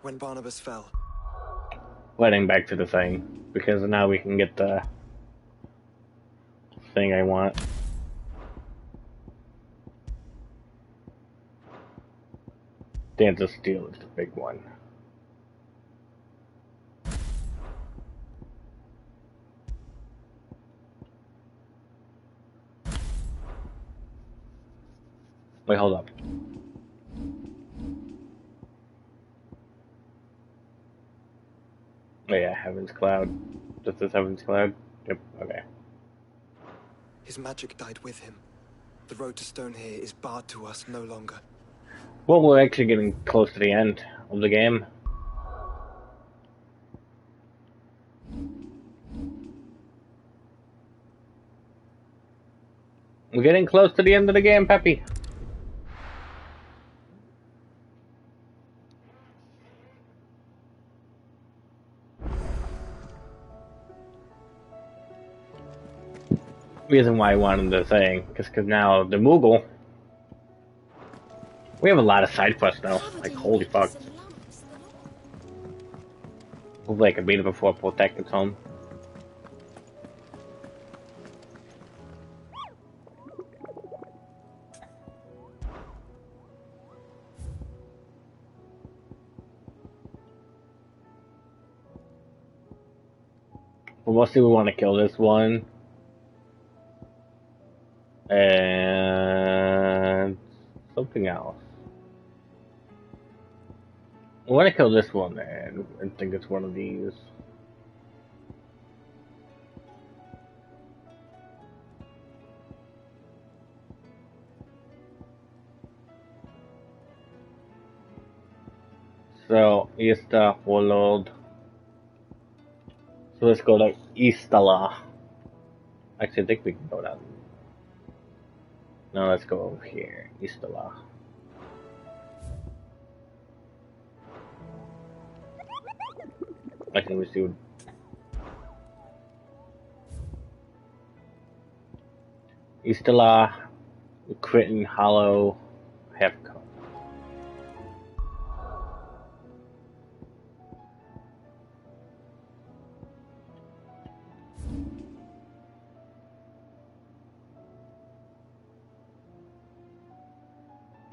When Barnabas fell, Heading back to the thing, because now we can get the thing I want. Dance of Steel is the big one. Wait, hold up. Oh yeah, Heaven's Cloud. This is Heaven's Cloud? Yep, okay. his magic died with him. The road to Stone here is barred to us no longer. Well, we're actually getting close to the end of the game. We're getting close to the end of the game, Peppy. Reason why I wanted the thing, because now the Moogle. We have a lot of side quests now. Like, holy fuck. Hopefully I can beat it before Protect its home. But mostly we want to kill this one. And something else. I want to kill this one and I think it's one of these. So, Easter Warlord. So let's go to Eastala. Actually, I think we can go down. No, let's go over here. Eastala. I think we see. Eastala, Critton Hollow, Hefco.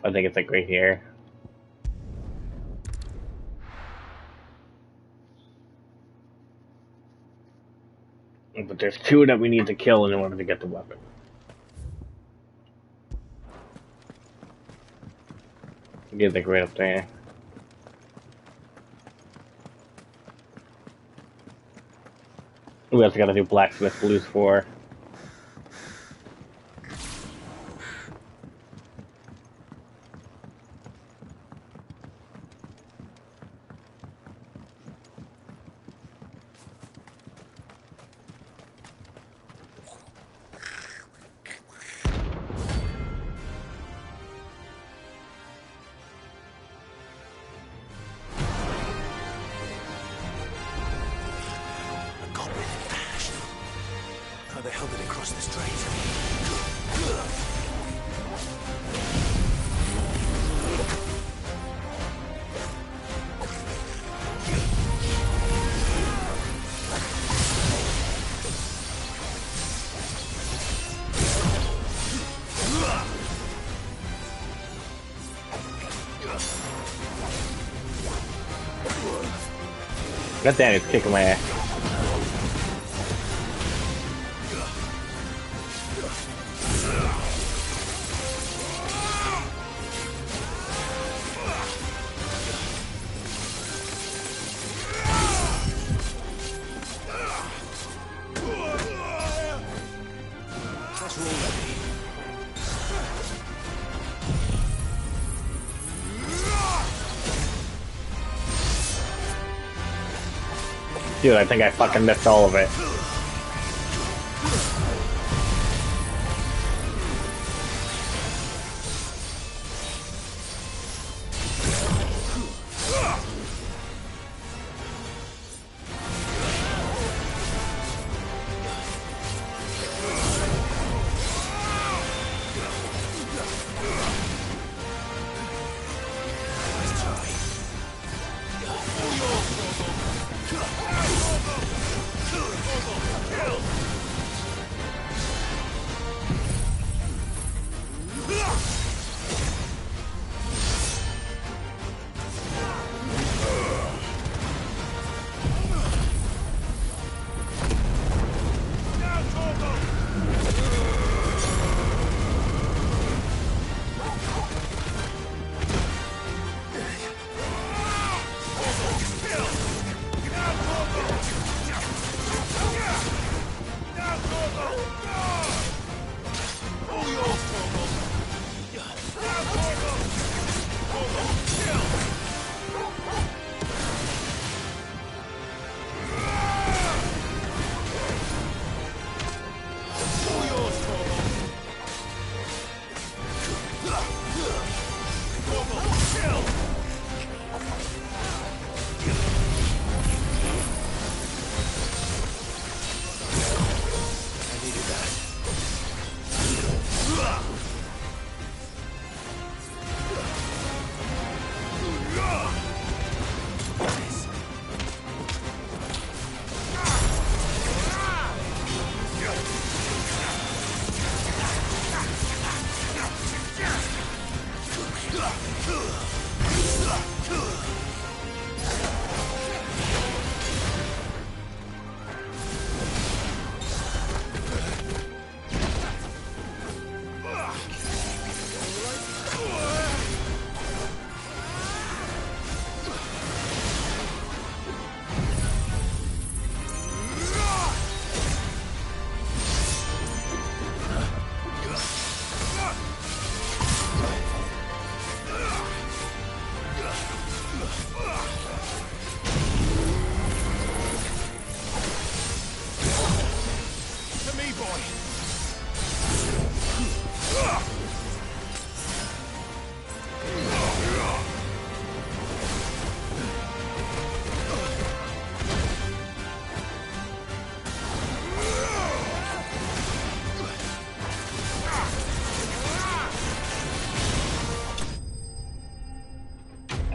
I think it's like right here. But there's two that we need to kill in order to get the weapon. Get like right up there. We also gotta do Blacksmith Blues 4. How the hell did it cross the strait? God damn, it's kicking my ass. Dude, I think I fucking missed all of it.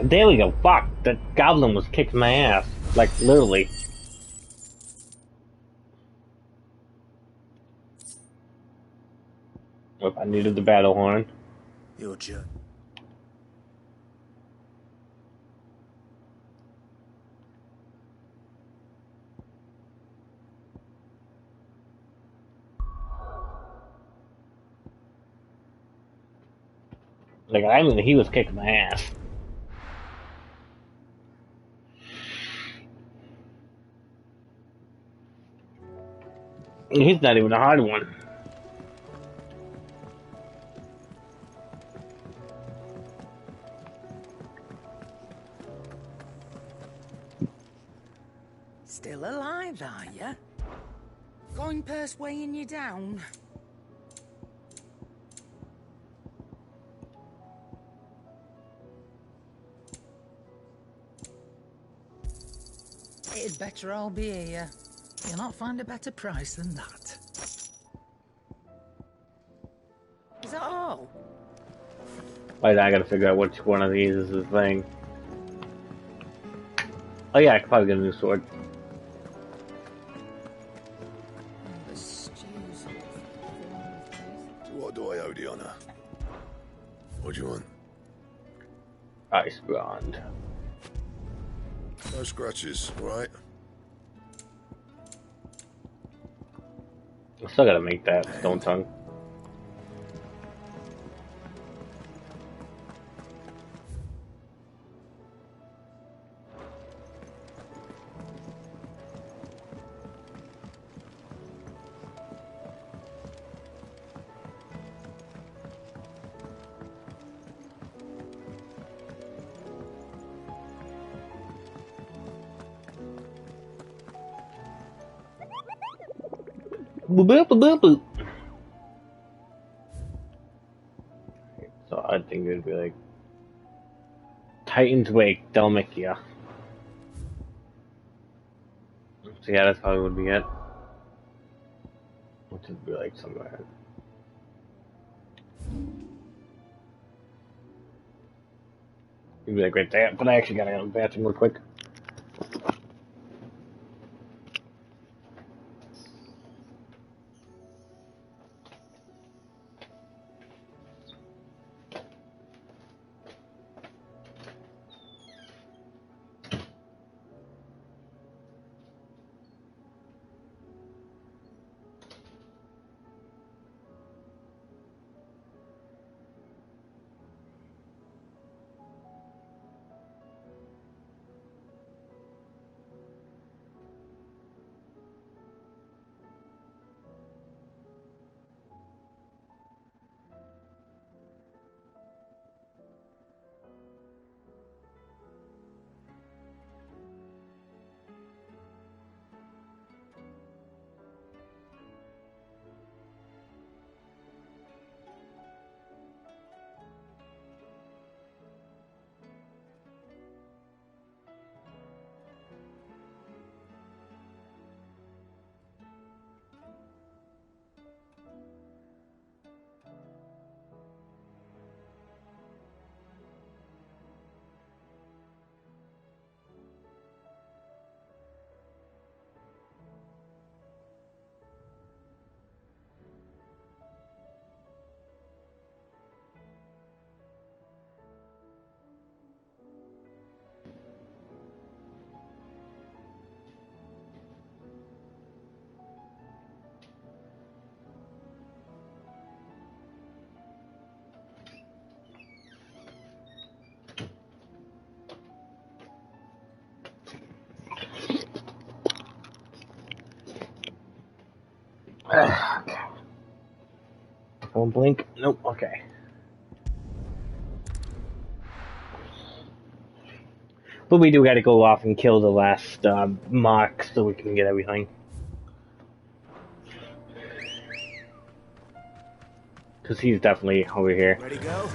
There we go. Fuck. That goblin was kicking my ass. Like, literally. If I needed the battle horn. Your journey. Like, I mean, he was kicking my ass. He's not even a hard one. Still alive, are you? Coin purse weighing you down? It'd better all be here. You'll not find a better price than that. Is that all? Wait, I gotta figure out which one of these is the thing. Oh yeah, I could probably get a new sword. The stews. What do I owe the honor? What do you want? Ice Bond. No scratches, all right? I still gotta make that stone tongue. Boop, boop, boop, boop. So I think it'd be like Titan's Wake, Dalmacia. So yeah, that's probably would be it. Which would be like somewhere. It'd be like right there, but I actually gotta go to the bathroom real quick. Okay. Phone blink? Nope, okay. But we do gotta go off and kill the last mark so we can get everything. Because he's definitely over here. Ready to go?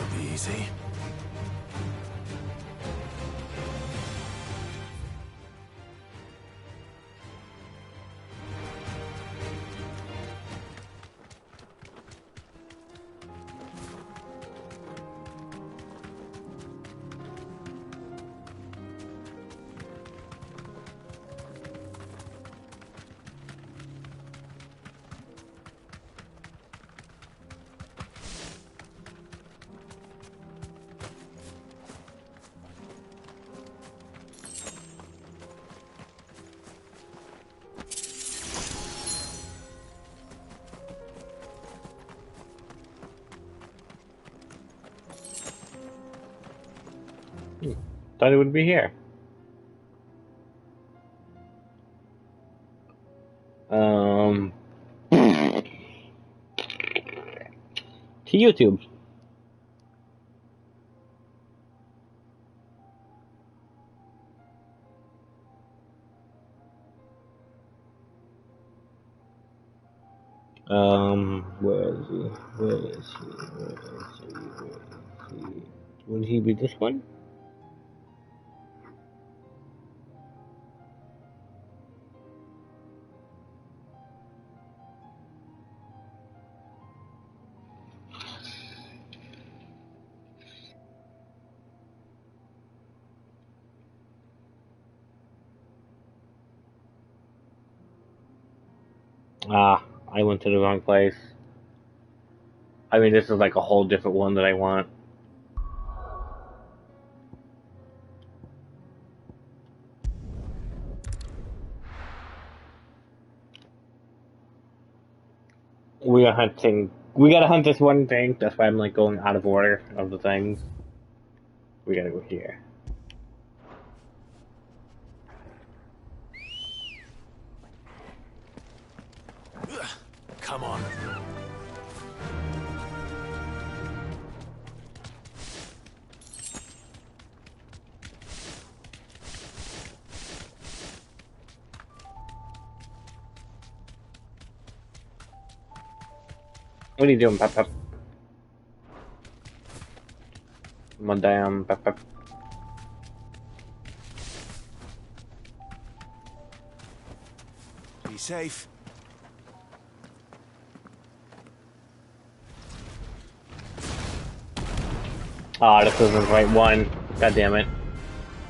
won't be easy. Thought it would be here. To YouTube. Where is he? Where is he? Where is he? Where is he? Would he be this one? Ah, I went to the wrong place. I mean, this is like a whole different one that I want. We are hunting. We gotta hunt this one thing. That's why I'm like going out of order of the things. We gotta go here. Come on. What are you doing, Pep? Madame Pep. Be safe. Ah, this isn't the right one. God damn it.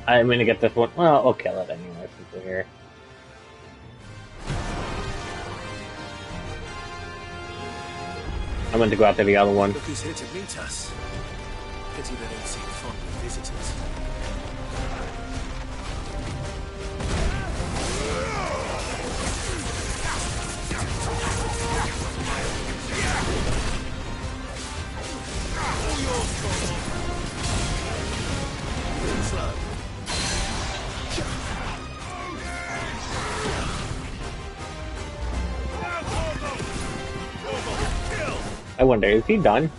I'm gonna get this one. Well, I'll kill it anyway since we're here. I'm going to go after the other one. Look who's here to meet us. Pity they don't seem fond of visitors. I wonder, is he done?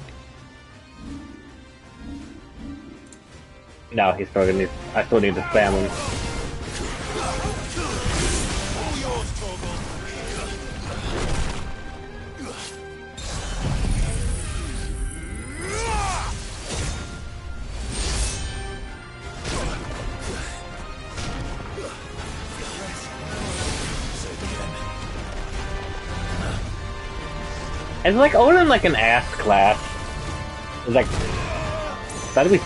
No, he's still gonna need. I still need to spam him. It's like owning like an ass class. It's like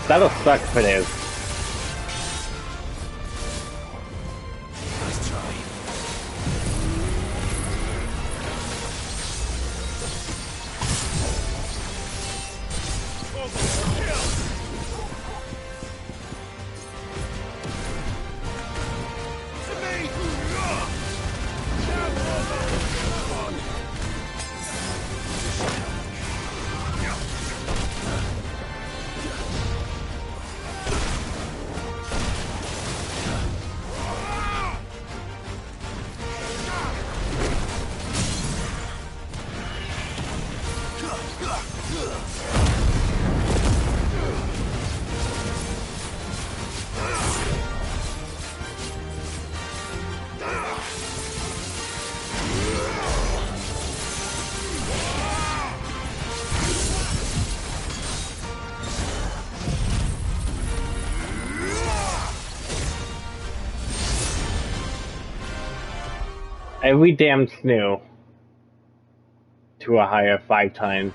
that'll suck for this. Nice try. every damn snoo to a higher 5 times.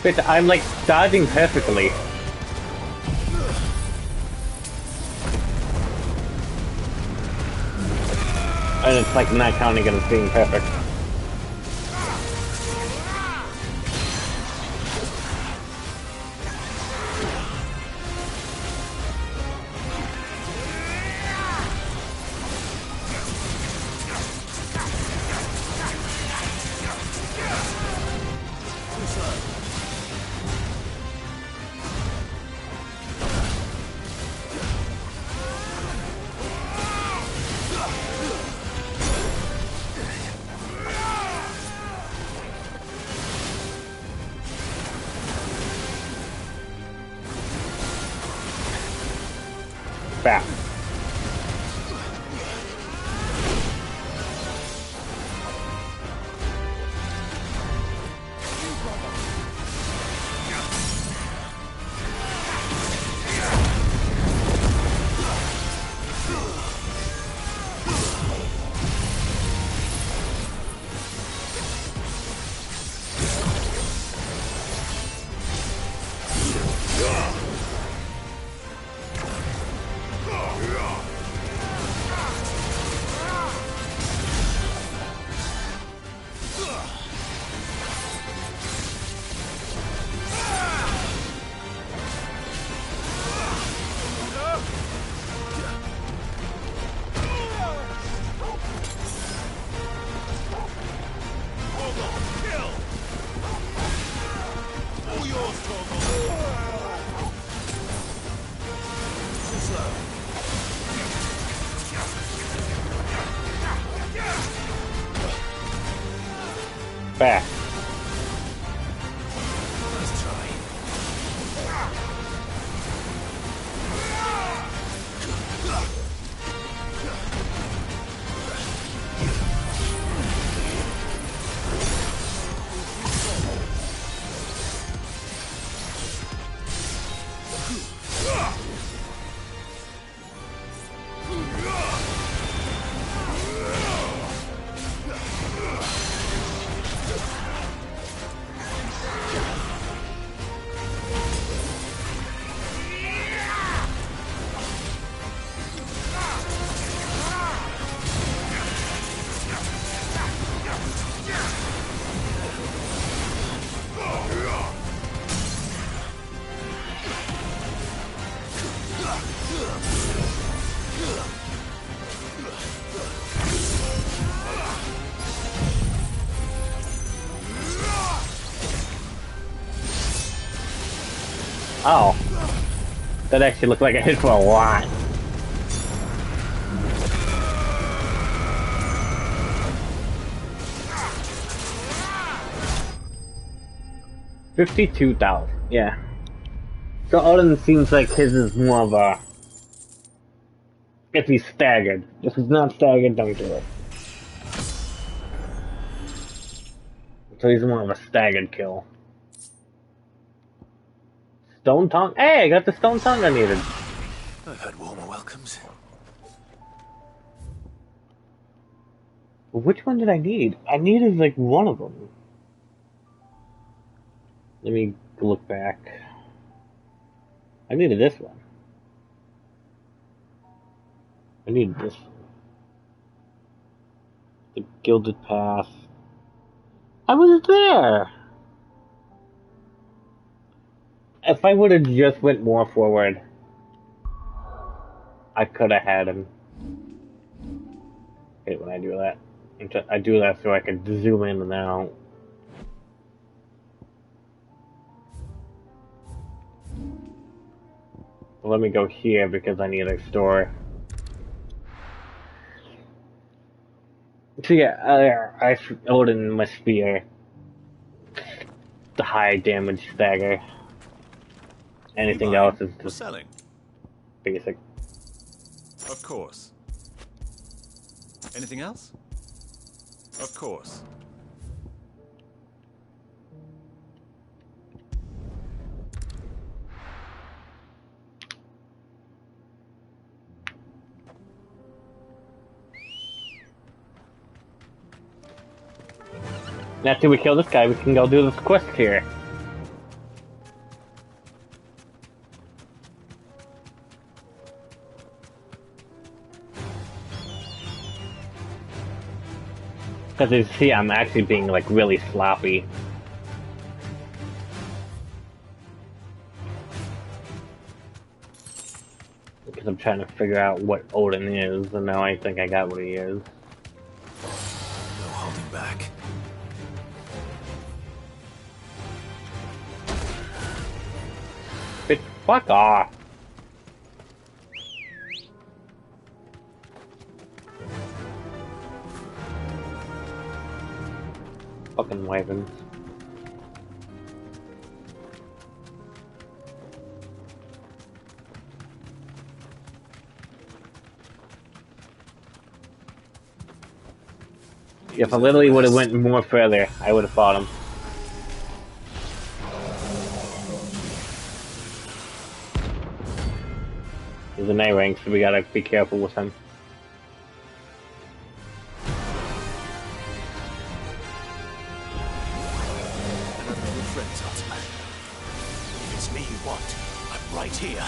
But I'm like dodging perfectly. And it's like not counting it as being perfect. Back. Back. Nice try. Oh. That actually looked like I hit for a lot. $52,000. Yeah. So Odin seems like his is more of a... If he's staggered. If he's not staggered, don't do it. So he's more of a staggered kill. Stone tongue? Hey, I got the stone tongue I needed. I've had warmer welcomes. Which one did I need? I needed like one of them. Let me look back. I needed this one. I needed this one. The Gilded Path. I was there! If I would have just went more forward, I could have had him. I hate when I do that. I do that so I can zoom in and out. Let me go here because I need a store. So yeah, I Odin must be the high damage stagger. Anything else is Or just selling? basic. Of course. Anything else? Of course. After we kill this guy, we can go do this quest here. Because as you see, I'm actually being like really sloppy. Because I'm trying to figure out what Odin is, and now I think I got what he is. No holding back. Bitch, fuck off! Fucking wyverns. If I literally would have went more further, I would have fought him. He's an A rank, so we gotta be careful with him. Another of your friends, Ultima. If it's me you want, I'm right here.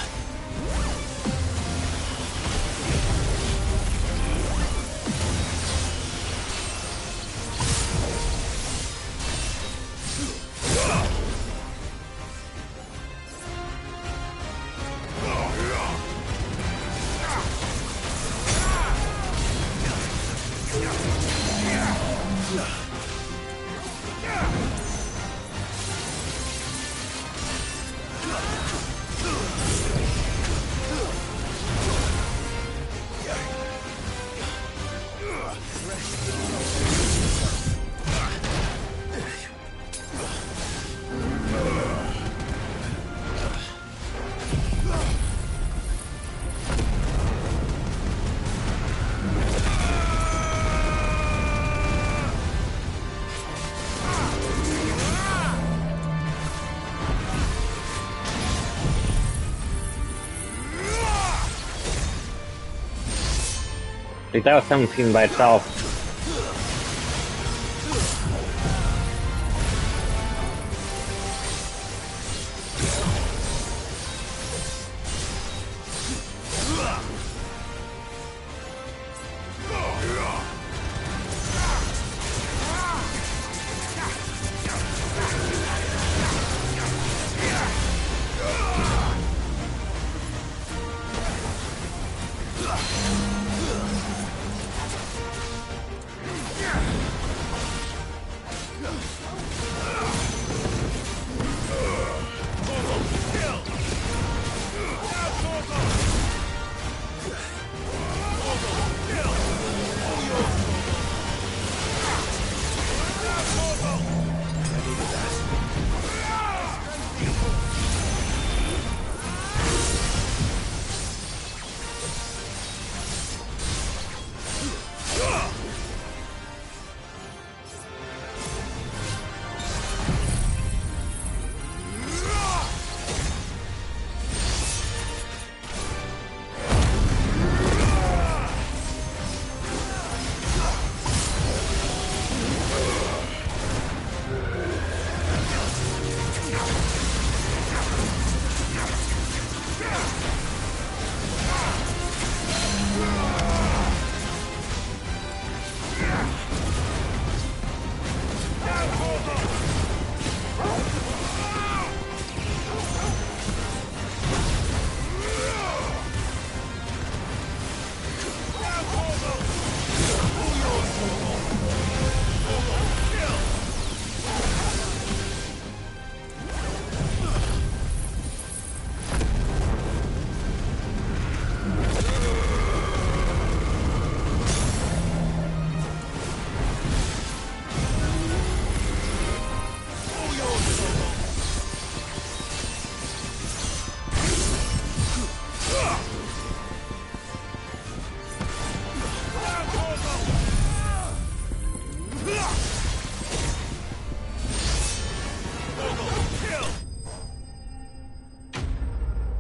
Like, that was 17 by itself.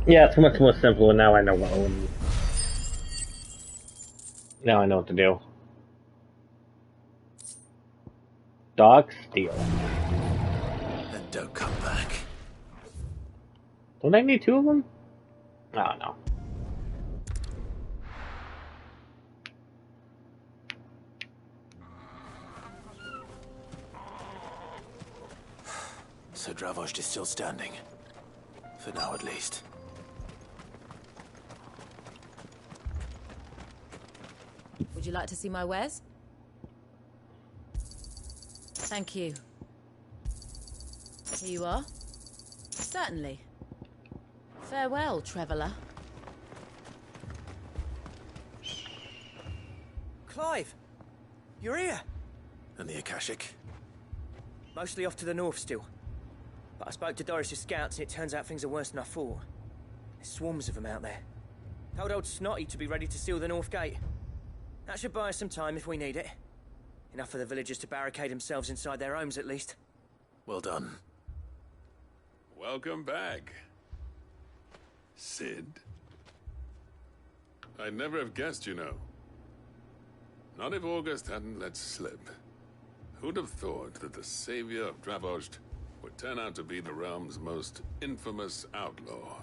Yeah, it's much more simple, and now I know what now I know what to do. Dog steal. And don't come back. Don't I need two of them? Oh no. So Dravost is still standing. For now, at least. Would you like to see my wares? Thank you. Here you are. Certainly. Farewell, traveller. Clive! You're here! And the Akashic? Mostly off to the north still. But I spoke to Doris's scouts and it turns out things are worse than I thought. There's swarms of them out there. Told old Snotty to be ready to seal the north gate. That should buy us some time if we need it. Enough for the villagers to barricade themselves inside their homes at least. Well done. Welcome back, Sid. I'd never have guessed, you know. Not if August hadn't let slip. Who'd have thought that the savior of Dravost would turn out to be the realm's most infamous outlaw?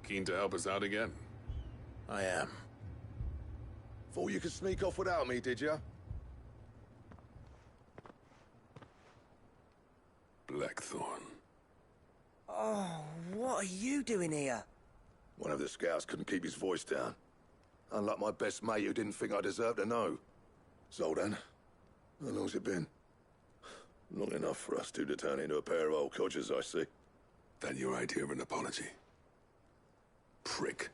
Keen to help us out again? I am. Thought you could sneak off without me, did you? Blackthorn. Oh, what are you doing here? One of the scouts couldn't keep his voice down. Unlike my best mate who didn't think I deserved to know. Zoldan, how long's it been? Long enough for us two to turn into a pair of old codgers, I see. That your idea of an apology? Prick.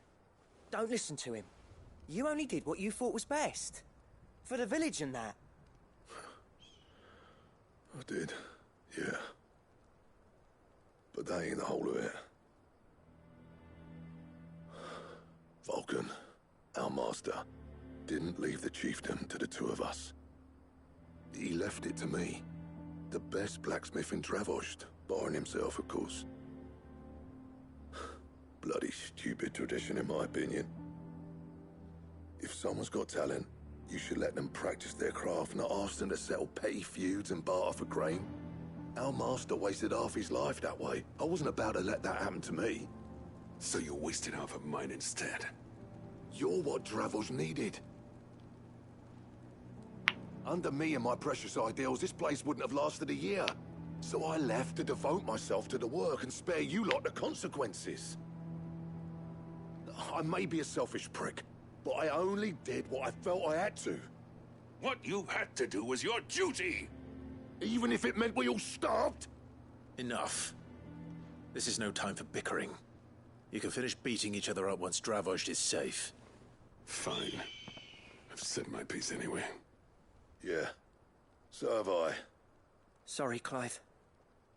Don't listen to him. You only did what you thought was best. For the village and that. I did, yeah. But that ain't the whole of it. Vulcan, our master, didn't leave the chiefdom to the two of us. He left it to me. The best blacksmith in Dravost, barring himself, of course. Bloody stupid tradition, in my opinion. If someone's got talent, you should let them practice their craft, not ask them to settle petty feuds and barter for grain. Our master wasted half his life that way. I wasn't about to let that happen to me. So you wasted half of mine instead. You're what Dravost needed. Under me and my precious ideals, this place wouldn't have lasted a year. So I left to devote myself to the work and spare you lot the consequences. I may be a selfish prick, but I only did what I felt I had to. What you had to do was your duty! Even if it meant we all starved? Enough. This is no time for bickering. You can finish beating each other up once Dravost is safe. Fine. I've said my piece anyway. Yeah, so have I. Sorry, Clive.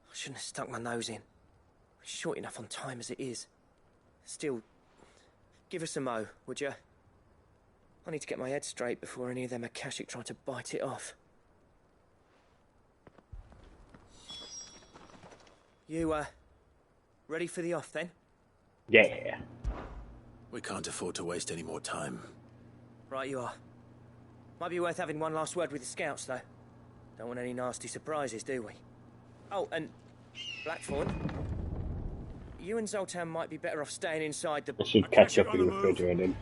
I shouldn't have stuck my nose in. We're short enough on time as it is. Still, give us a mo, would you? I need to get my head straight before any of them Akashic try to bite it off. You, ready for the off, then? Yeah. We can't afford to waste any more time. Right you are. Might be worth having one last word with the scouts, though. Don't want any nasty surprises, do we? Oh, and Blackthorn, you and Zoltan might be better off staying inside the... I should catch up with the refrigerated.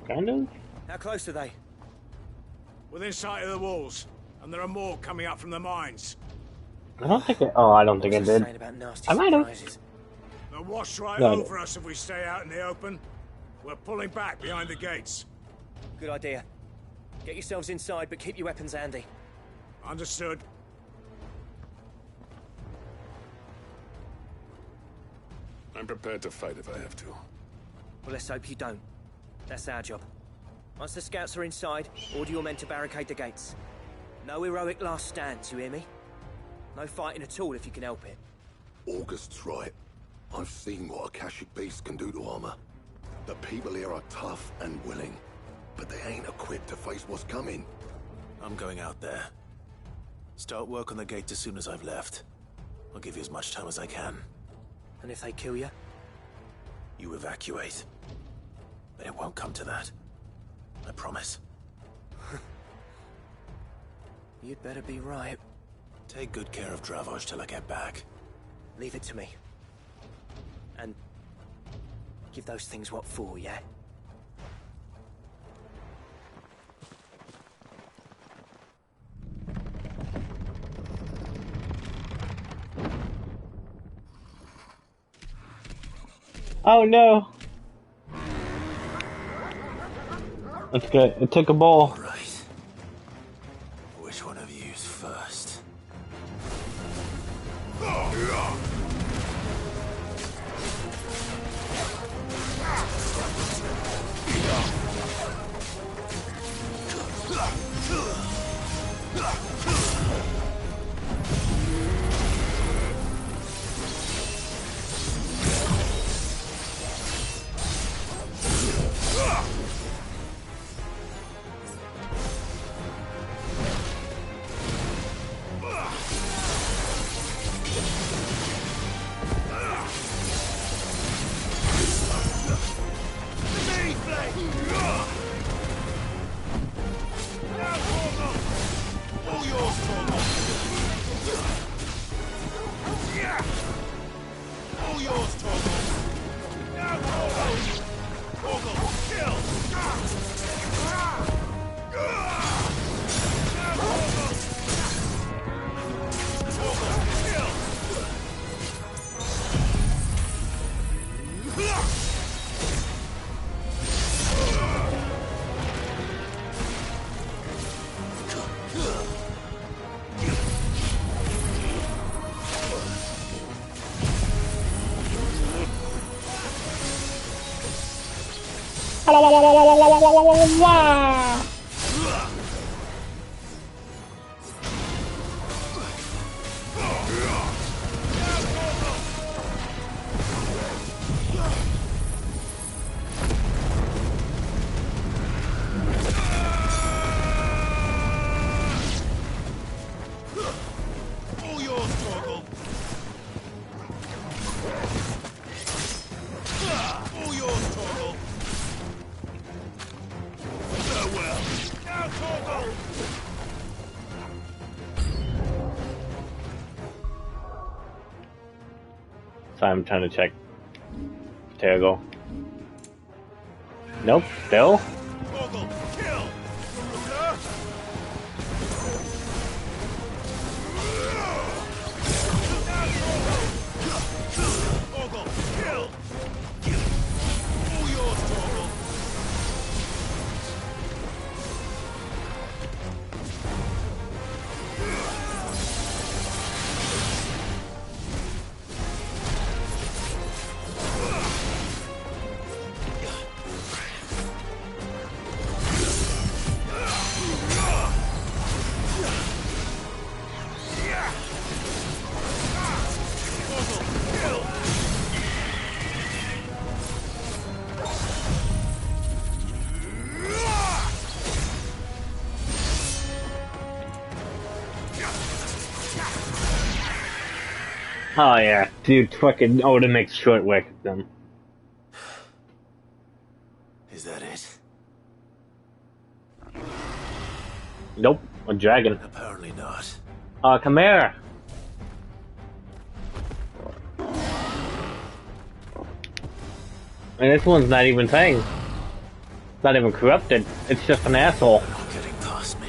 Kind of? How close are they? Within sight of the walls, and there are more coming up from the mines. I don't think it... Oh, I don't think it did. Saying about nasty I might have. surprises. They'll wash right No, over us if we stay out in the open. We're pulling back behind the gates. Good idea. Get yourselves inside, but keep your weapons handy. Understood. I'm prepared to fight if I have to. Well, let's hope you don't. That's our job. Once the scouts are inside, order your men to barricade the gates. No heroic last stands, you hear me? No fighting at all if you can help it. August's right. I've seen what Akashic beasts can do to armor. The people here are tough and willing, but they ain't equipped to face what's coming. I'm going out there. Start work on the gate as soon as I've left. I'll give you as much time as I can. And if they kill you? You evacuate. But it won't come to that. I promise. You'd better be right. Take good care of Dravoj till I get back. Leave it to me. And give those things what for, yeah? Oh no! That's good. It took a ball. Right. Which one of you's first? So I'm trying to check. Terrible. Nope, still? Oh yeah, dude, fucking Odin makes short work of them. Is that it? Nope, a dragon. Apparently not. Come here. And this one's not even thing. It's not even corrupted. It's just an asshole. They're not getting past me.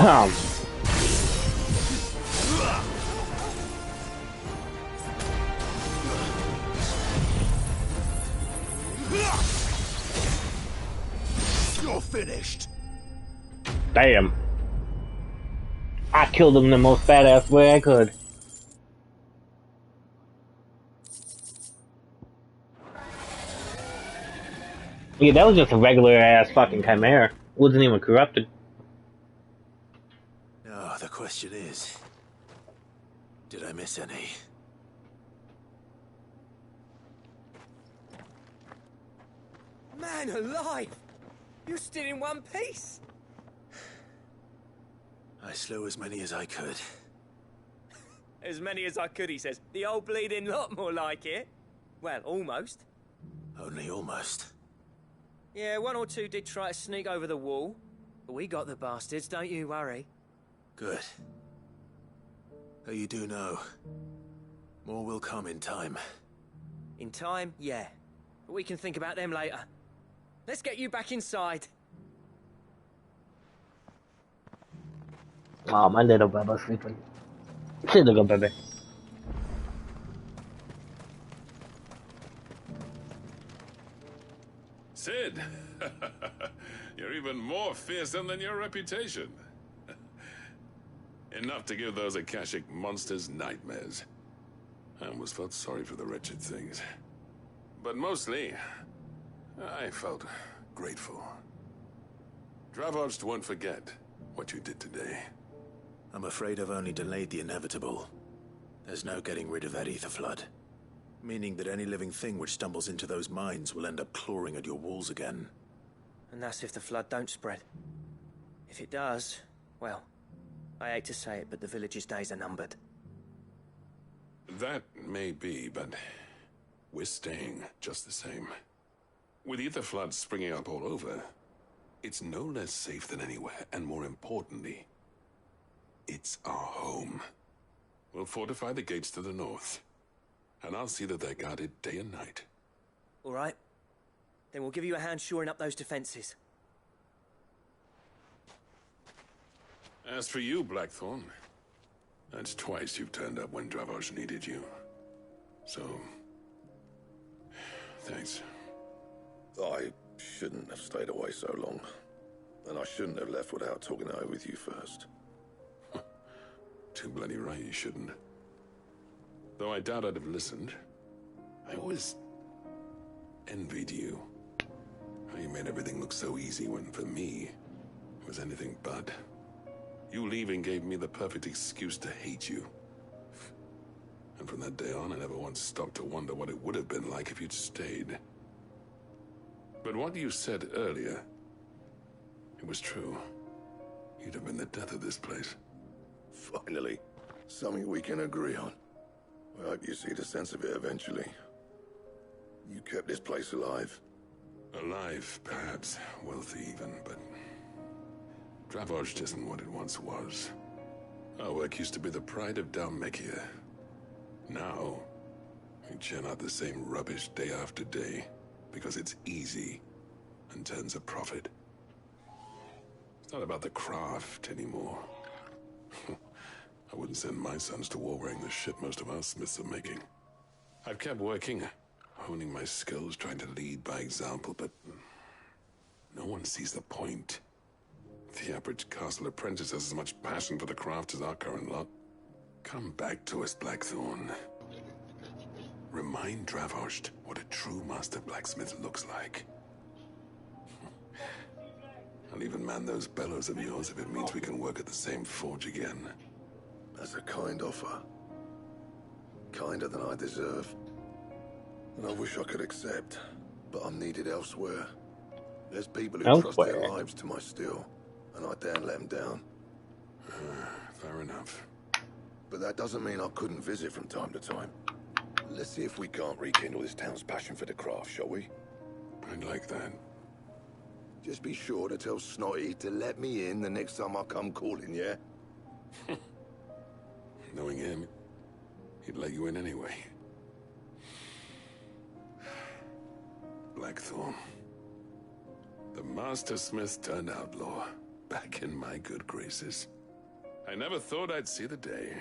You're finished. Damn. I killed him the most badass way I could. Yeah, that was just a regular ass fucking chimera. Wasn't even corrupted. Now, the question is, did I miss any? Man alive! You're still in one piece! I slew as many as I could. As many as I could, he says. The old bleeding lot, more like it. Well, almost. Only almost. Yeah, one or two did try to sneak over the wall. But we got the bastards, don't you worry. Good. Though you do know, more will come in time. In time, yeah. But we can think about them later. Let's get you back inside. Oh, my little baby's sleeping. Sit, little baby. Sid, you're even more fearsome than your reputation. Enough to give those Akashic monsters nightmares. I almost felt sorry for the wretched things. But mostly, I felt grateful. Dravoged won't forget what you did today. I'm afraid I've only delayed the inevitable. There's no getting rid of that ether flood. Meaning that any living thing which stumbles into those mines will end up clawing at your walls again. And that's if the flood don't spread. If it does, well, I hate to say it, but the village's days are numbered. That may be, but we're staying just the same. With ether floods springing up all over, it's no less safe than anywhere, and more importantly, it's our home. We'll fortify the gates to the north, and I'll see that they're guarded day and night. All right. Then we'll give you a hand shoring up those defenses. As for you, Blackthorn, that's twice you've turned up when Dravos needed you. So, thanks. I shouldn't have stayed away so long. And I shouldn't have left without talking it over with you first. Too bloody right you shouldn't. Though I doubt I'd have listened. I always envied you. How you made everything look so easy when, for me, it was anything but. You leaving gave me the perfect excuse to hate you. And from that day on, I never once stopped to wonder what it would have been like if you'd stayed. But what you said earlier, it was true. You'd have been the death of this place. Finally, something we can agree on. I hope you see the sense of it eventually. You kept this place alive. Alive, perhaps. Wealthy even, but Dravoged isn't what it once was. Our work used to be the pride of Dalmekia. Now, we churn out the same rubbish day after day because it's easy and turns a profit. It's not about the craft anymore. I wouldn't send my sons to war wearing the shit most of our smiths are making. I've kept working, honing my skills, trying to lead by example, but no one sees the point. The average castle apprentice has as much passion for the craft as our current lot. Come back to us, Blackthorn. Remind Dravoged what a true master blacksmith looks like. I'll even man those bellows of yours if it means we can work at the same forge again. That's a kind offer. Kinder than I deserve. And I wish I could accept, but I'm needed elsewhere. There's people who trust their lives to my steel, and I daren't let them down. Fair enough. But that doesn't mean I couldn't visit from time to time. Let's see if we can't rekindle this town's passion for the craft, shall we? I'd like that. Just be sure to tell Snotty to let me in the next time I come calling, yeah? Knowing him, he'd let you in anyway. Blackthorn. The Master Smith turned outlaw. back in my good graces. I never thought I'd see the day.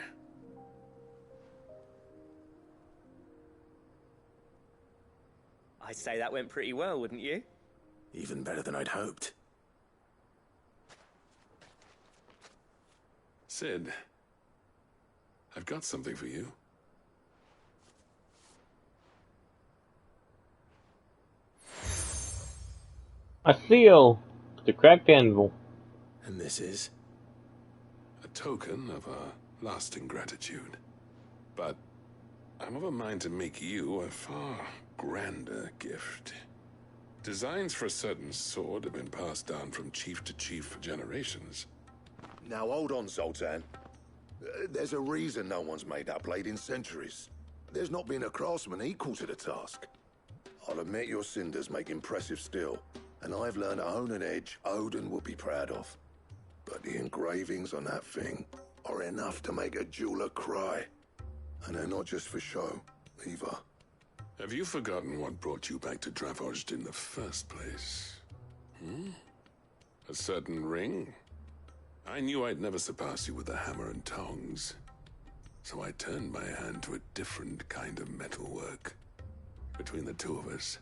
I'd say that went pretty well, wouldn't you? Even better than I'd hoped. Sid, I've got something for you. A seal. The cracked anvil. And this is? A token of our lasting gratitude. But I'm of a mind to make you a far grander gift. Designs for a certain sword have been passed down from chief to chief for generations. Now hold on, Zoltan. There's a reason no one's made that blade in centuries. There's not been a craftsman equal to the task. I'll admit your cinders make impressive steel, and I've learned to own an edge Odin will be proud of. But the engravings on that thing are enough to make a jeweler cry. And they're not just for show, either. Have you forgotten what brought you back to Dravozd in the first place? A certain ring? I knew I'd never surpass you with a hammer and tongs. So I turned my hand to a different kind of metalwork. Between the two of us,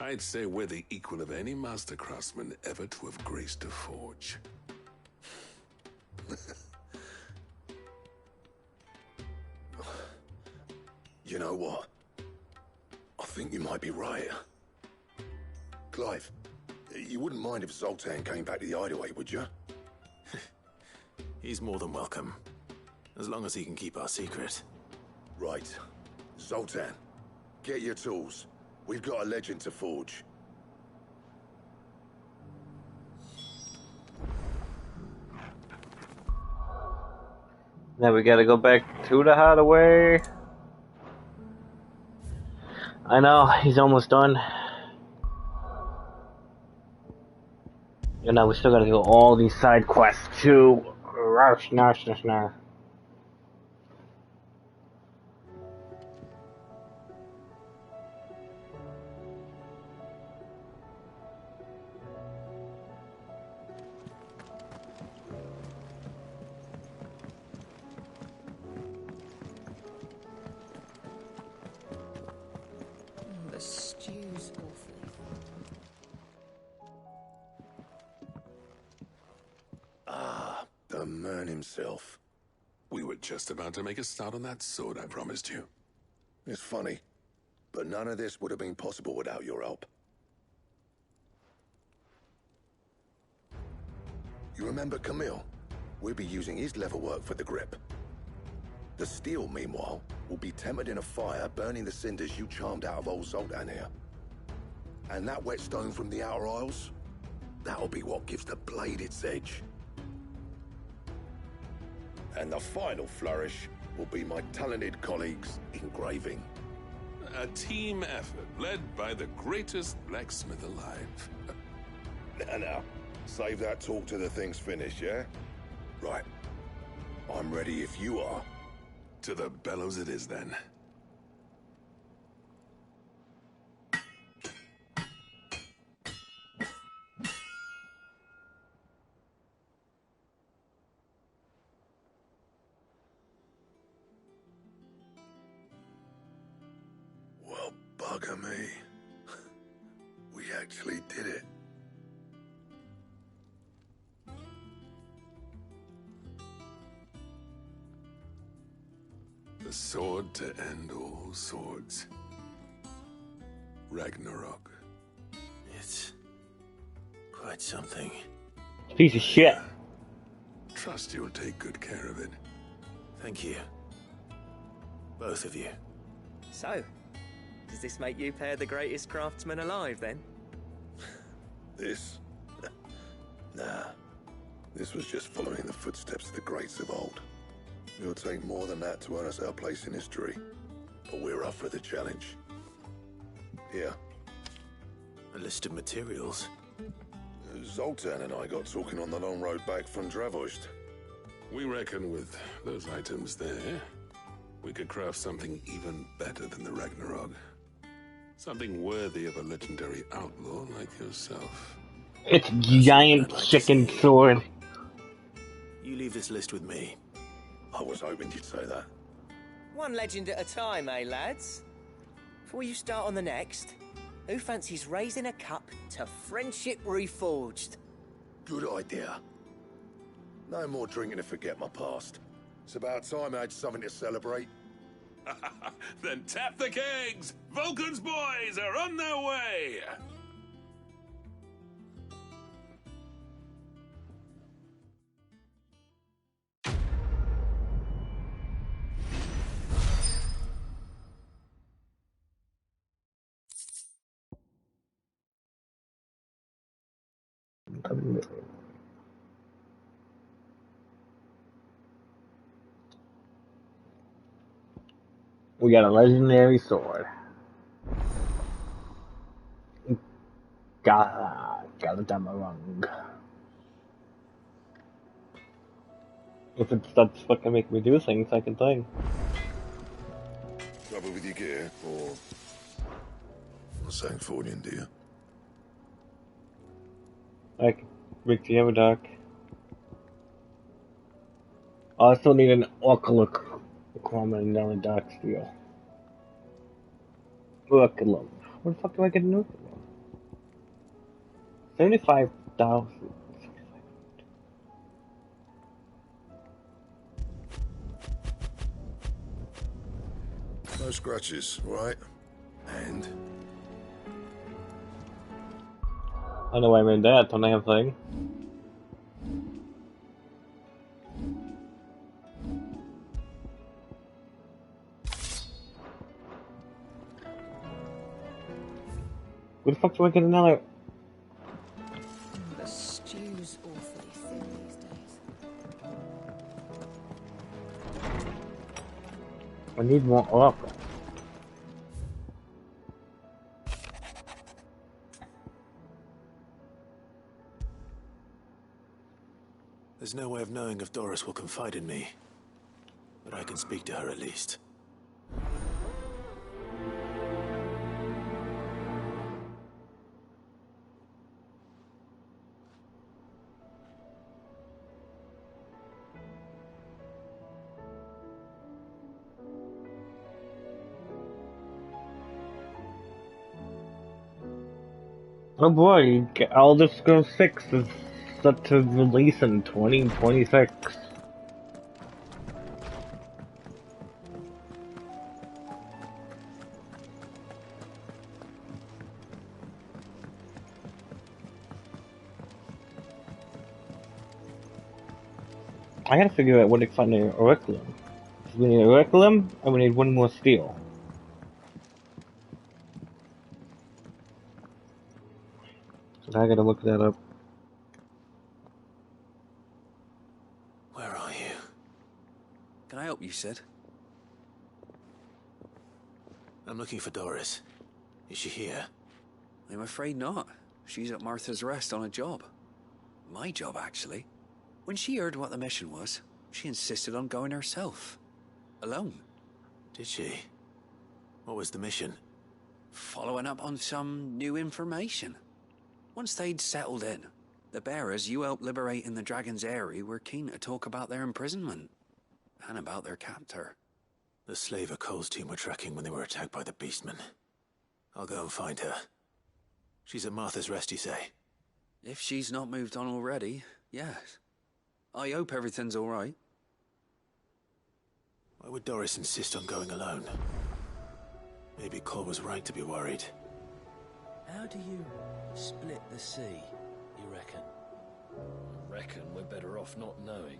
I'd say we're the equal of any master craftsman ever to have graced a forge. You know what? I think you might be right. Clive, you wouldn't mind if Zoltan came back to the hideaway, would you? He's more than welcome. As long as he can keep our secret. Right. Zoltan, get your tools. We've got a legend to forge. Now we gotta go back to the hideaway. I know, he's almost done. You know, we still gotta do all these side quests too. Rush, nash, nash, nash. The stew's awfully. The man himself. We were just about to make a start on that sword I promised you. It's funny, but none of this would have been possible without your help. You remember Camille? We'll be using his leatherwork for the grip. The steel, meanwhile, will be tempered in a fire, burning the cinders you charmed out of old Zoltan here. And that whetstone from the Outer Isles? That'll be what gives the blade its edge. And the final flourish will be my talented colleagues' engraving. A team effort led by the greatest blacksmith alive. Now, save that talk till the thing's finished, yeah? Right. I'm ready if you are. To the bellows it is then. Well, bugger me. We actually did it. The sword to end all swords. Ragnarok. It's quite something. Piece of shit. Trust you'll take good care of it. Thank you. Both of you. So, does this make you pair the greatest craftsman alive, then? This? Nah. This was just following the footsteps of the greats of old. It'll take more than that to earn us our place in history. But we're up for the challenge. Here. A list of materials. Zoltan and I got talking on the long road back from Dravozd. We reckon with those items there, we could craft something even better than the Ragnarok. Something worthy of a legendary outlaw like yourself. It's a Personally, giant I'd like to chicken see. sword. You leave this list with me. I was hoping you'd say that. One legend at a time, eh, lads? Before you start on the next, who fancies raising a cup to friendship reforged? Good idea. No more drinking to forget my past. It's about time I had something to celebrate. Then tap the kegs! Vulcan's boys are on their way! We got a legendary sword. Got a Damarung. If it starts fucking making me do things, I can think. Trouble with your gear, or... Not saying Fordian, do you? Like, Rick, do you have a dock? Oh, I still need an Orculum requirement down the dock steel. Orculum. Where the fuck do I get an Orculum? 75,000. No scratches, right? And? I know I made that, don't I have a thing? Where the fuck do I get another? The stew's awfully thin these days. I need more Oracle. There's no way of knowing if Doris will confide in me, but I can speak to her at least. Oh boy, Elder Scrolls 6 is set to release in 2026. I gotta figure out what to find an Oraculum. We need an Oraculum, and we need one more steel. So I gotta look that up. Where are you? Can I help you, Sid? I'm looking for Doris. Is she here? I'm afraid not. She's at Martha's Rest on a job. My job, actually. When she heard what the mission was, she insisted on going herself. Alone. Did she? What was the mission? Following up on some new information. Once they'd settled in, the bearers you helped liberate in the Dragon's Eyrie were keen to talk about their imprisonment. And about their captor. The slaver Cole's team were tracking when they were attacked by the Beastmen. I'll go and find her. She's at Martha's Rest, you say? If she's not moved on already, yes. I hope everything's all right. Why would Doris insist on going alone? Maybe Cole was right to be worried. How do you split the sea, you reckon? I reckon we're better off not knowing.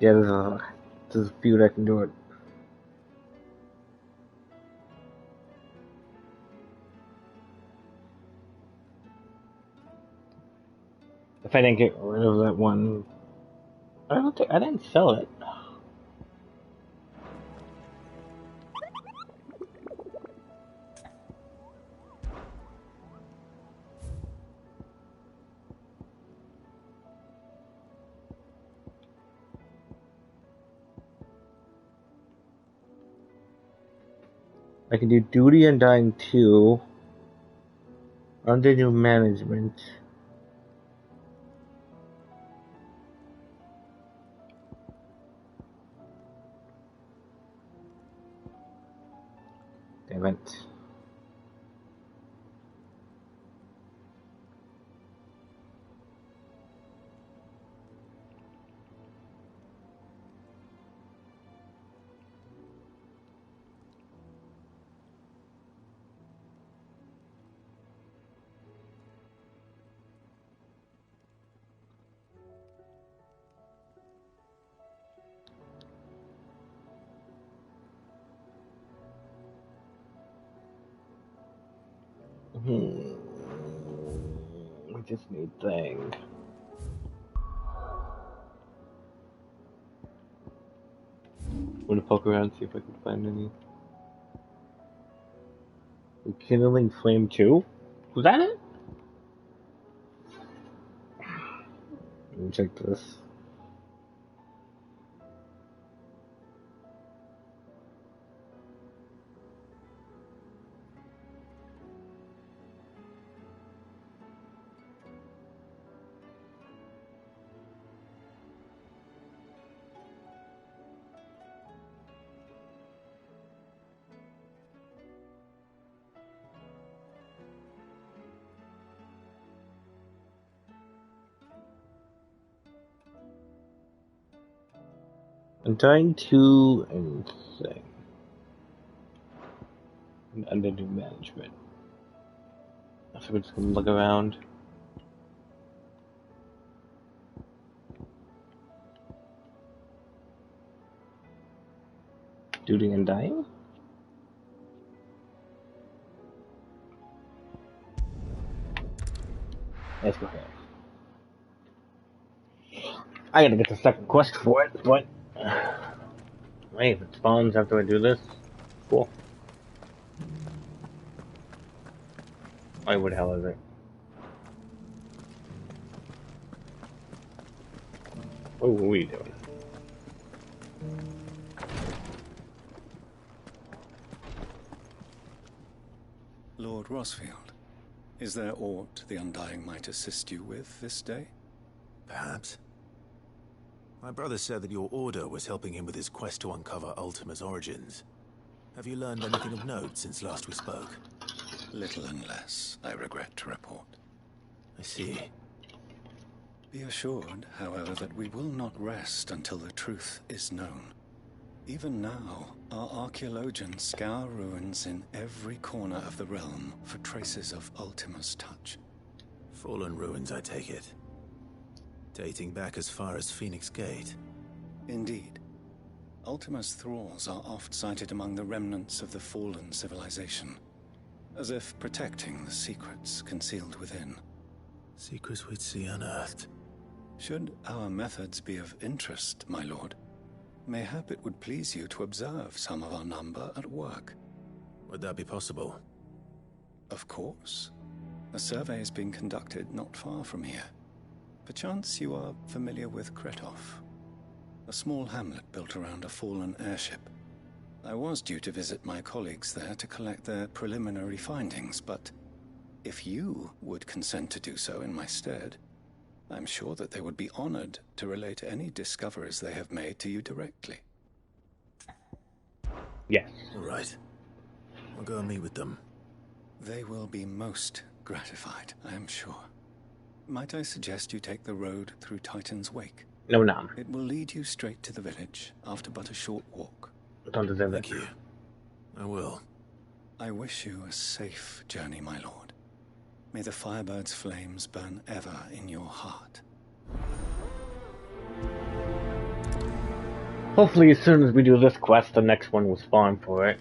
Yeah, there's a few that can do it. If I didn't get rid of that one, I didn't sell it. I can do Duty Undying 2 under new management. Damn it. I just need thing. I'm gonna poke around, see if I can find any. Kindling Flame 2? Was that it? Let me check this. Undying 2 and thing. Under new management. So we're just gonna look around. Duty Undying? Let's go ahead. I gotta get the second quest for it, but hey, if it spawns after I do this, cool. Wait, what the hell is it? What are we doing? Lord Rosfield, is there aught the Undying might assist you with this day? Perhaps. My brother said that your order was helping him with his quest to uncover Ultima's origins. Have you learned anything of note since last we spoke? Little and less, I regret to report. I see. Be assured, however, that we will not rest until the truth is known. Even now, our archaeologians scour ruins in every corner of the realm for traces of Ultima's touch. Fallen ruins, I take it. Dating back as far as Phoenix Gate. Indeed. Ultima's thralls are oft sighted among the remnants of the fallen civilization, as if protecting the secrets concealed within. Secrets we'd see unearthed. Should our methods be of interest, my lord, mayhap it would please you to observe some of our number at work. Would that be possible? Of course. A survey is being conducted not far from here. Perchance you are familiar with Kretov, a small hamlet built around a fallen airship. I was due to visit my colleagues there to collect their preliminary findings, but if you would consent to do so in my stead, I'm sure that they would be honored to relate any discoveries they have made to you directly. Yes. All right. I'll go and meet with them. They will be most gratified, I am sure. Might I suggest you take the road through Titan's Wake? No, no. It will lead you straight to the village after but a short walk. Don't deserve it. Thank you. I will. I wish you a safe journey, my lord. May the Firebird's flames burn ever in your heart. Hopefully as soon as we do this quest, the next one will spawn for it.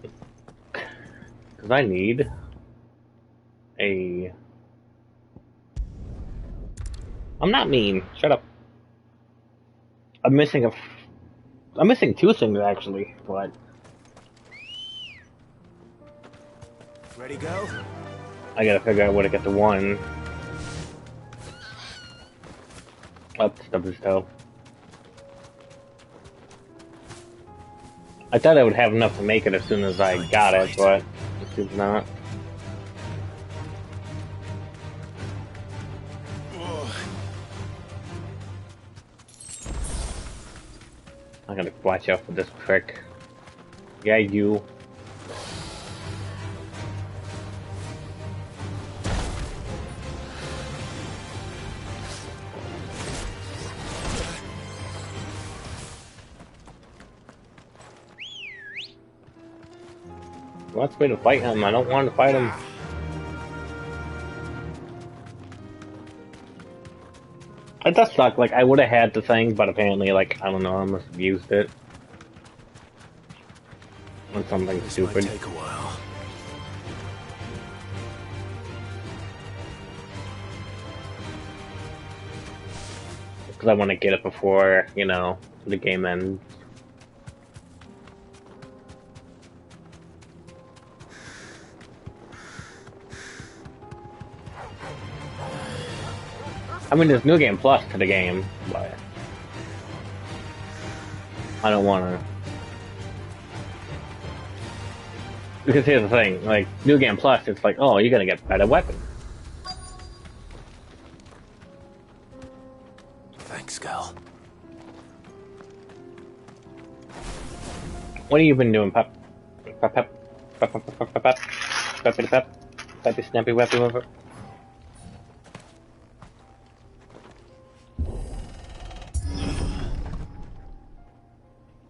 Because I need a I'm not mean. Shut up. I'm missing two things actually, but Ready, go? I gotta figure out where to get the one. Oh, stubbed his toe. I thought I would have enough to make it as soon as I got it, but it seems not. I gotta watch out for this prick. Yeah, you. He wants me to fight him. I don't want to fight him. It does suck. Like, I would have had the thing, but apparently, like, I don't know, I must have used it on something stupid. This might take a while. Because I want to get it before, you know, the game ends. I mean, there's New Game Plus to the game, but I don't want to. Because here's the thing, like, New Game Plus, it's like, oh, you're gonna get better weapons. Thanks, Cal. What have you been doing, Pep? Pep, pep, pep, pep, pep, pep, pep, peppy pep, peppy snappy weppy wepper.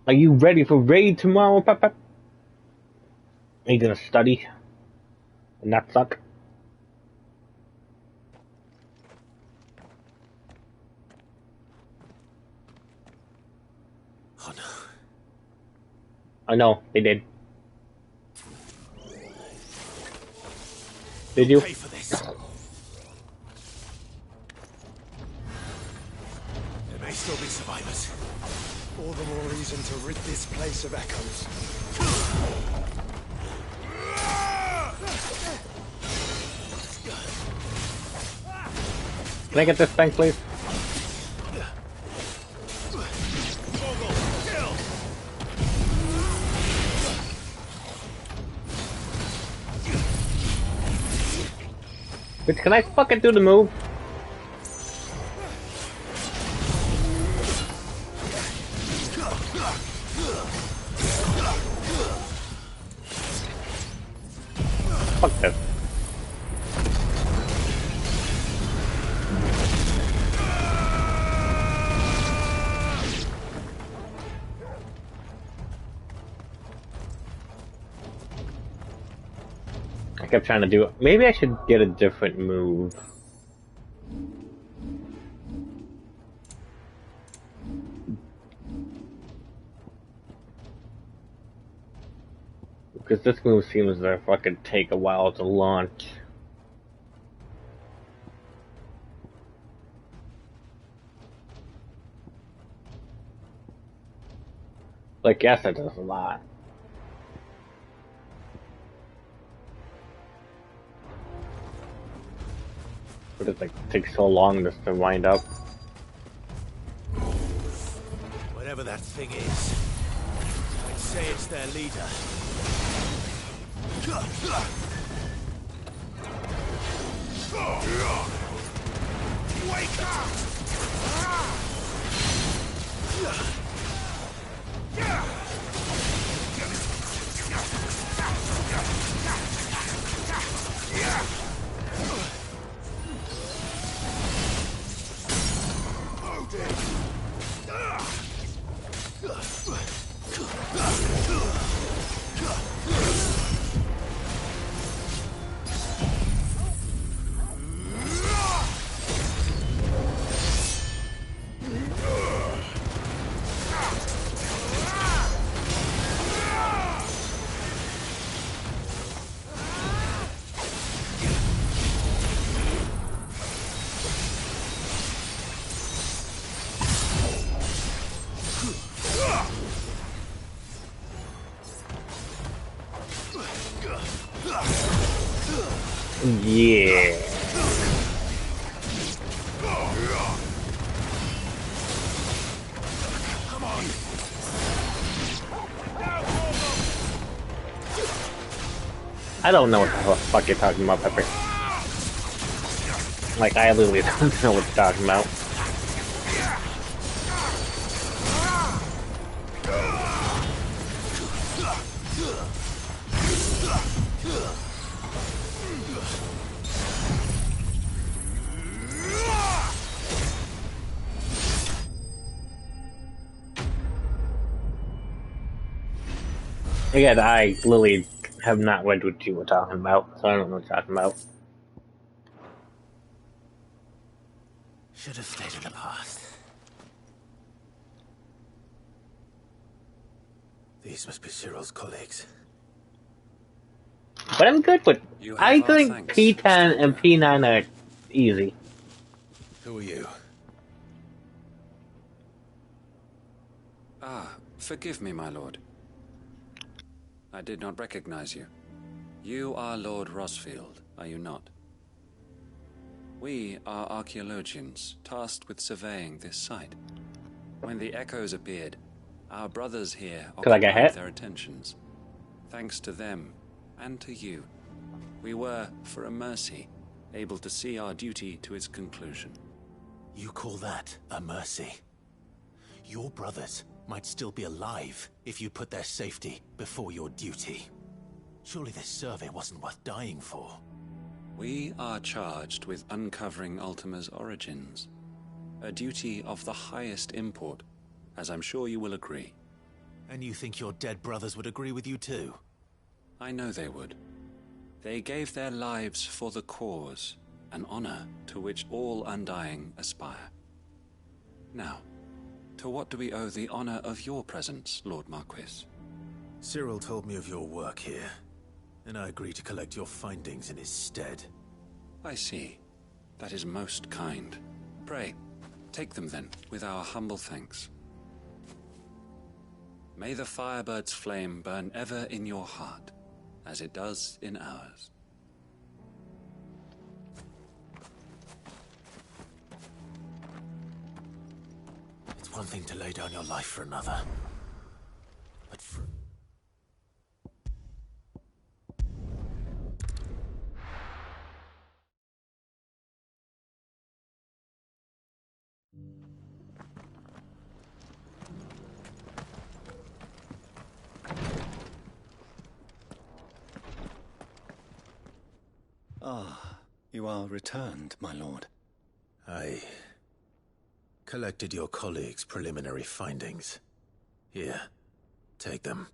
Are you ready for raid tomorrow, Pep Pep? Are you gonna study and not suck? Oh no. I know, they did. Did you? Pay for this. There may still be survivors. All the more reason to rid this place of echoes. Can I get this thing, please? Bitch, can I fucking do the move? Fuck this. I kept trying to do it. Maybe I should get a different move. Because this move seems to fucking take a while to launch. Like, yes, it does a lot. But it like takes so long just to wind up. Whatever that thing is, I'd say it's their leader. Wake up! I don't know what the fuck you're talking about, Pepper. Like, I literally don't know what you're talking about. Again, I literally have not read what you were talking about, so I don't know what you're talking about. Should have stayed in the past. These must be Cyril's colleagues. But I'm good with... I our think thanks, P10 and P9 are easy. Who are you? Ah, forgive me, my lord. I did not recognize you. You are Lord Rosfield, are you not? We are archaeologians, tasked with surveying this site. When the echoes appeared, our brothers here occupied their attentions. Thanks to them, and to you, we were, for a mercy, able to see our duty to its conclusion. You call that a mercy? Your brothers might still be alive if you put their safety before your duty. Surely this survey wasn't worth dying for. We are charged with uncovering Ultima's origins. A duty of the highest import, as I'm sure you will agree. And you think your dead brothers would agree with you too? I know they would. They gave their lives for the cause, an honor to which all Undying aspire. Now, to what do we owe the honor of your presence, Lord Marquis? Cyril told me of your work here, and I agree to collect your findings in his stead. I see. That is most kind. Pray, take them then, with our humble thanks. May the Firebird's flame burn ever in your heart, as it does in ours. It's one thing to lay down your life for another, but for... Ah, you are returned, my lord. I collected your colleagues' preliminary findings. Here, take them.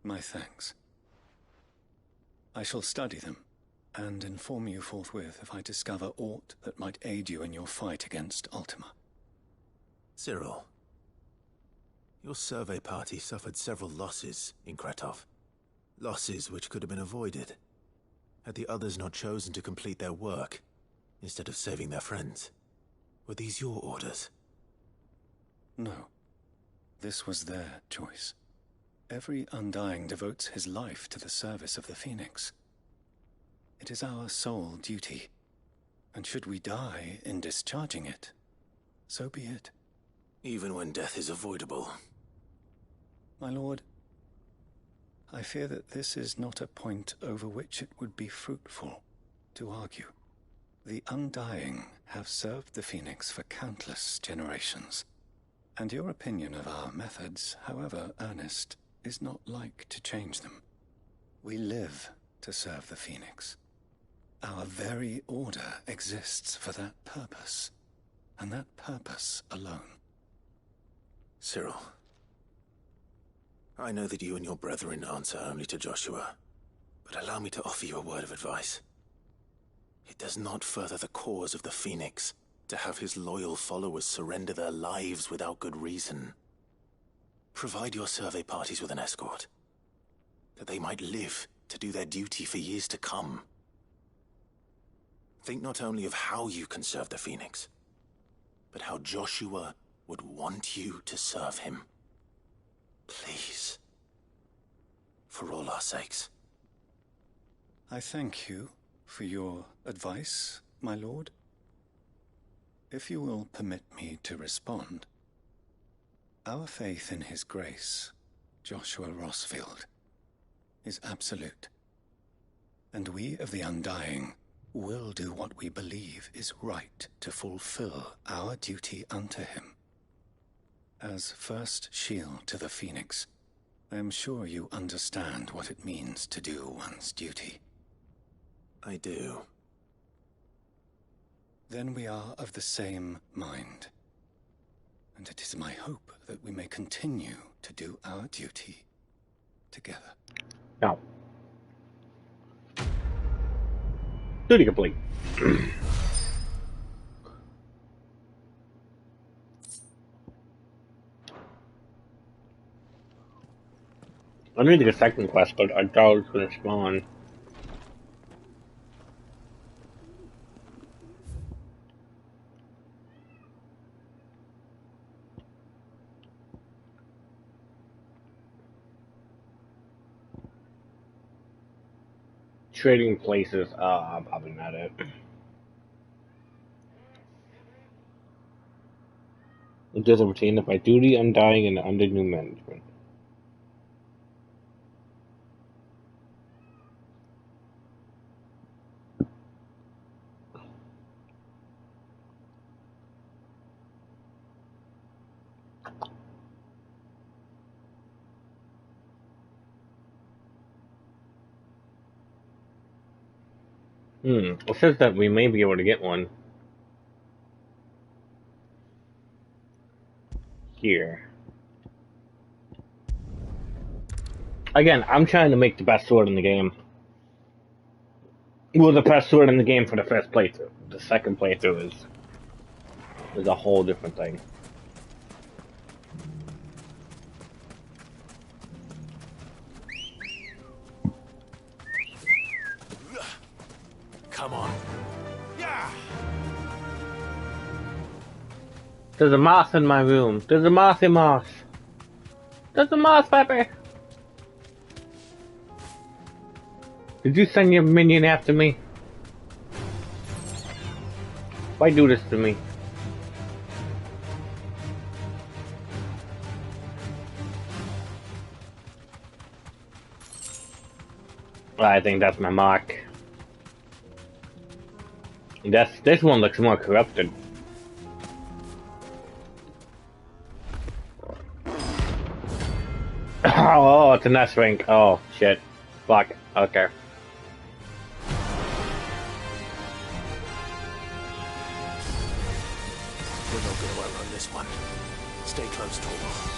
My thanks. I shall study them, and inform you forthwith if I discover aught that might aid you in your fight against Ultima. Cyril, your survey party suffered several losses in Kretov. Losses which could have been avoided, had the others not chosen to complete their work, instead of saving their friends. Were these your orders? No. This was their choice. Every Undying devotes his life to the service of the Phoenix. It is our sole duty, and should we die in discharging it, so be it. Even when death is avoidable. My lord, I fear that this is not a point over which it would be fruitful to argue. The Undying have served the Phoenix for countless generations, and your opinion of our methods, however earnest, is not like to change them. We live to serve the Phoenix. Our very order exists for that purpose, and that purpose alone. Cyril, I know that you and your brethren answer only to Joshua, but allow me to offer you a word of advice. It does not further the cause of the Phoenix to have his loyal followers surrender their lives without good reason. Provide your survey parties with an escort, that they might live to do their duty for years to come. Think not only of how you can serve the Phoenix, but how Joshua would want you to serve him. Please. For all our sakes. I thank you for your advice, my lord. If you will permit me to respond, Our faith in his grace, Joshua Rossfield, is absolute. And we of the Undying will do what we believe is right to fulfill our duty unto him. As first shield to the Phoenix, I am sure you understand what it means to do one's duty. I do. Then we are of the same mind. And it is my hope that we may continue to do our duty together. Now, duty complete. I need to get a second quest, but I thought it was going to spawn. Trading places, probably not it. It doesn't retain by duty, undying, and under new management. It says that we may be able to get one. Here. Again, I'm trying to make the best sword in the game. Well, the best sword in the game for the first playthrough. The second playthrough is a whole different thing. Come on. Yeah. There's a moth in my room. There's a mothy moth. There's a moth pepper. Did you send your minion after me? Why do this to me? I think that's my mark. This one looks more corrupted. Oh, it's a nest ring. Oh, shit. Fuck. Okay. We're not going to outrun this one. Stay close, Torvald.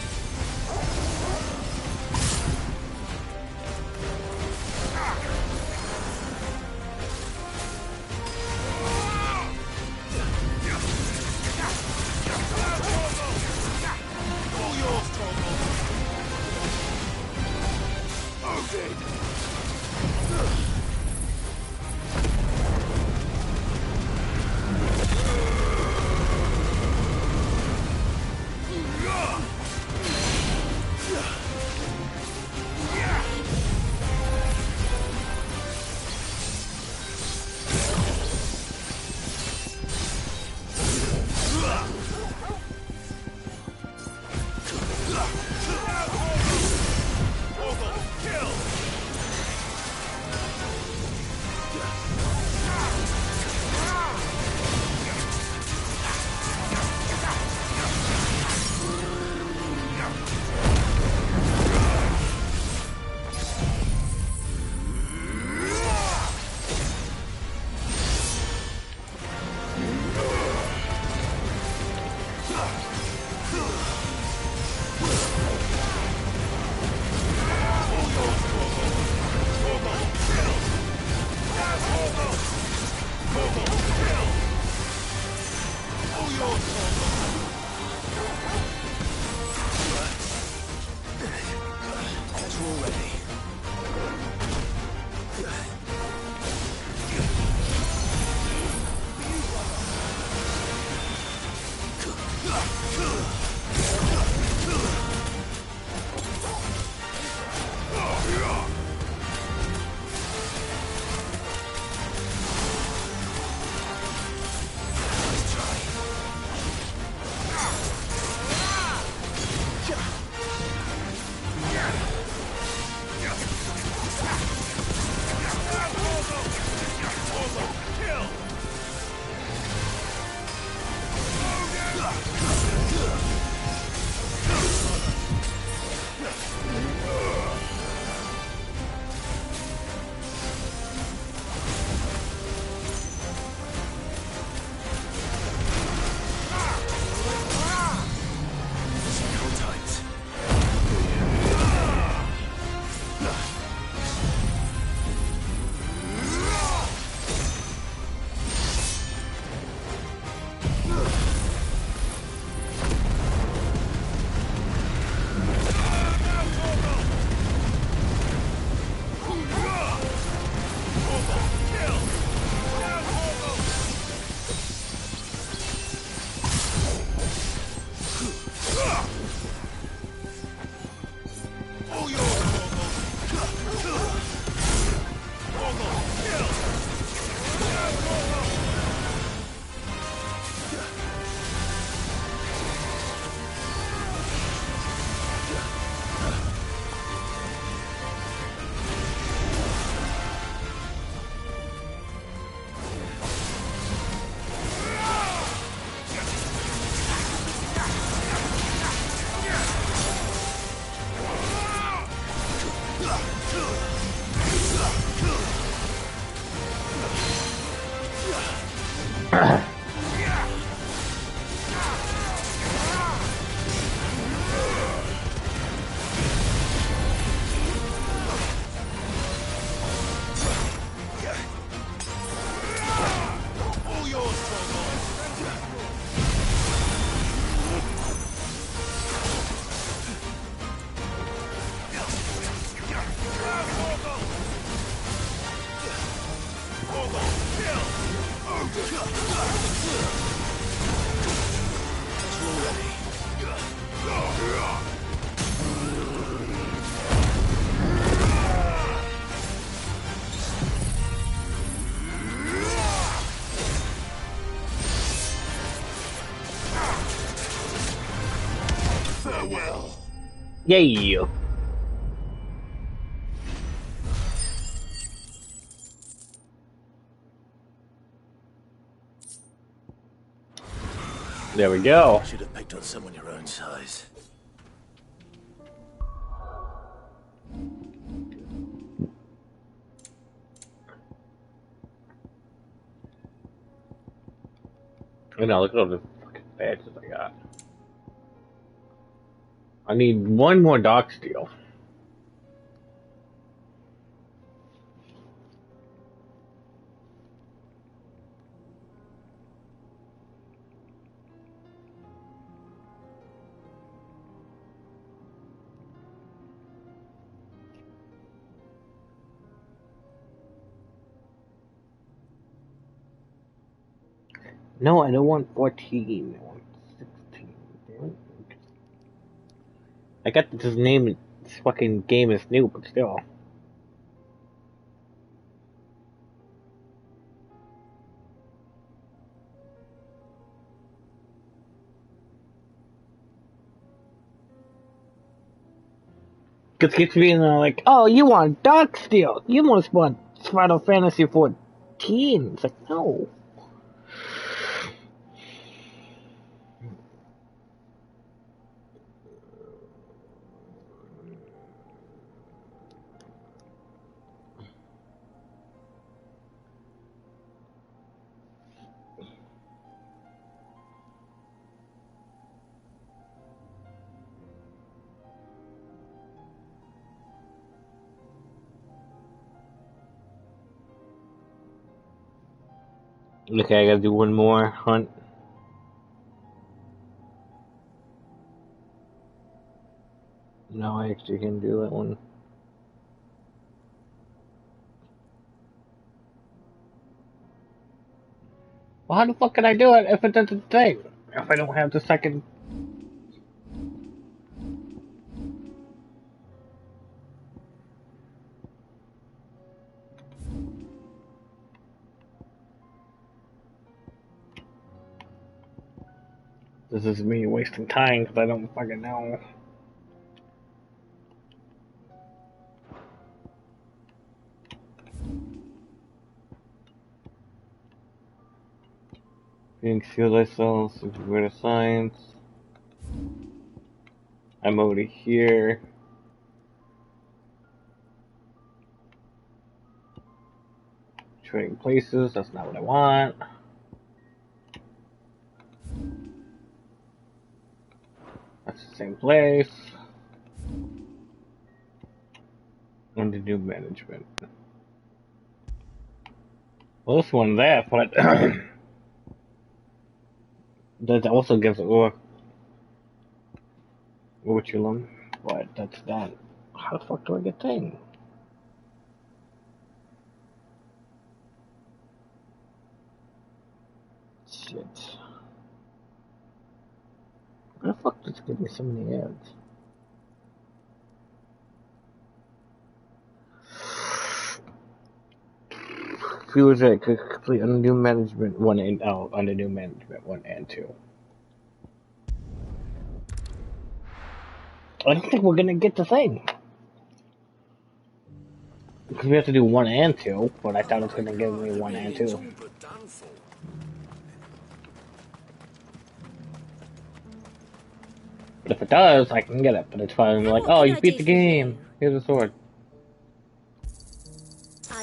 Farewell. Yay! There we go. Should have picked on someone your own size. I know, look at all the fucking badges I got. I need one more Dark Steel. No, I don't want 14. I want 16. Damn it. I got this name. This fucking game is new, but still. Because it keeps being like, oh, you want Dark Steel. You must want Final Fantasy 14. It's like, no. Okay, I gotta do one more hunt. No, I actually can do that one. Well, how the fuck can I do it if it doesn't thing? If I don't have the second... This is me wasting time because I don't fucking know. Being shield ourselves, we're the science. I'm over here. Trading places, that's not what I want. That's the same place. Under new management. Well, this one there, but that also gives Orchulum, but that's that. How the fuck do I get thing? Shit. Why the fuck does it give me so many ads? Viewers that could complete under new management 1 and under new management 1 and 2. I don't think we're gonna get the thing. Because we have to do 1 and 2, but I thought it was gonna give me 1 and 2. But if it does, I can get it. But it's probably like, oh, you beat the game. Here's a sword.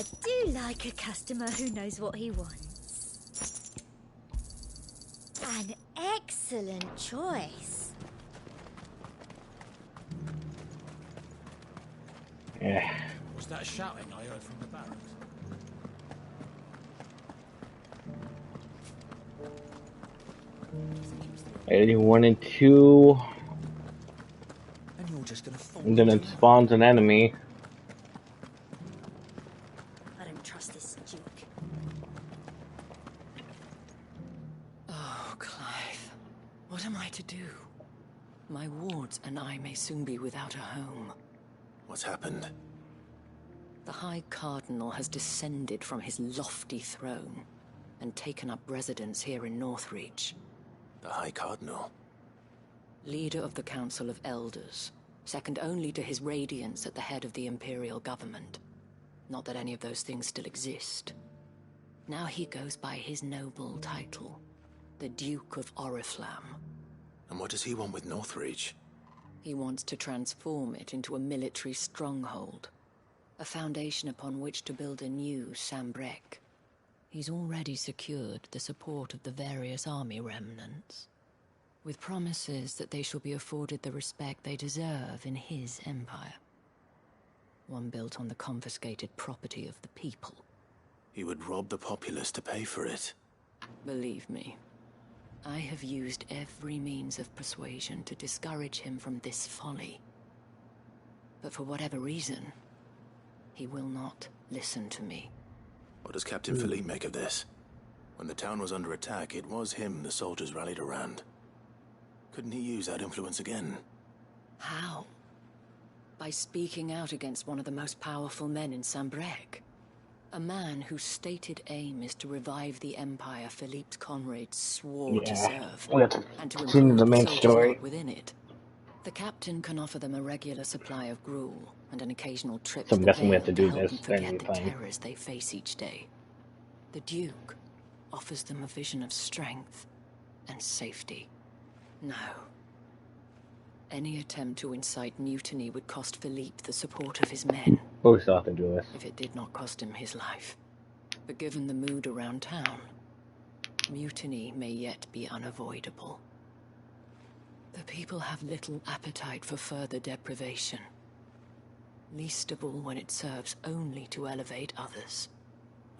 I do like a customer who knows what he wants. An excellent choice. Yeah. Was that shouting I heard from the barracks? Area 1 and 2. And you're just gonna fall And then it into that. spawns an enemy. I don't trust this Duke. Oh, Clive. What am I to do? My wards and I may soon be without a home. What's happened? The High Cardinal has descended from his lofty throne and taken up residence here in Northreach. The High Cardinal? Leader of the Council of Elders, second only to his Radiance at the head of the Imperial government. Not that any of those things still exist. Now he goes by his noble title, the Duke of Oriflamme. And what does he want with Northreach? He wants to transform it into a military stronghold, a foundation upon which to build a new Sambrec. He's already secured the support of the various army remnants, with promises that they shall be afforded the respect they deserve in his empire. One built on the confiscated property of the people. He would rob the populace to pay for it. Believe me, I have used every means of persuasion to discourage him from this folly. But for whatever reason, he will not listen to me. What does Captain Philippe make of this? When the town was under attack, it was him the soldiers rallied around. Couldn't he use that influence again? How? By speaking out against one of the most powerful men in Sambrec. A man whose stated aim is to revive the empire Philippe's comrades swore to serve, and to improve the the main soldiers' story. lot within it. The captain can offer them a regular supply of gruel and an occasional trip So to I'm the guessing we Vale have to to do help this them forget then the fine. terrors they face each day. The Duke offers them a vision of strength and safety. No. Any attempt to incite mutiny would cost Philippe the support of his men. But we still have to do this. If it did not cost him his life. But given the mood around town, mutiny may yet be unavoidable. The people have little appetite for further deprivation. Least of all when it serves only to elevate others.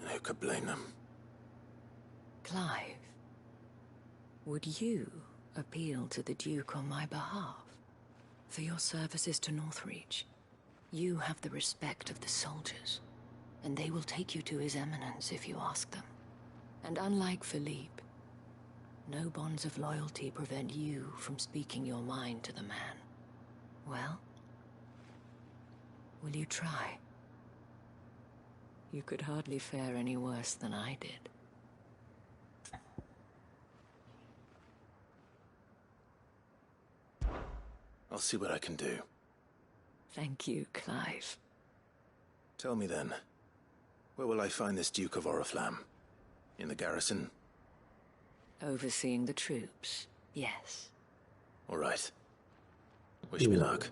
And who could blame them? Clive, would you appeal to the Duke on my behalf? For your services to Northreach, you have the respect of the soldiers, and they will take you to His Eminence if you ask them. And unlike Philippe, no bonds of loyalty prevent you from speaking your mind to the man. Well, will you try? You could hardly fare any worse than I did. I'll see what I can do. Thank you, Clive. Tell me then, where will I find this Duke of Oriflamme? In the garrison? Overseeing the troops, yes. All right. Wish me luck.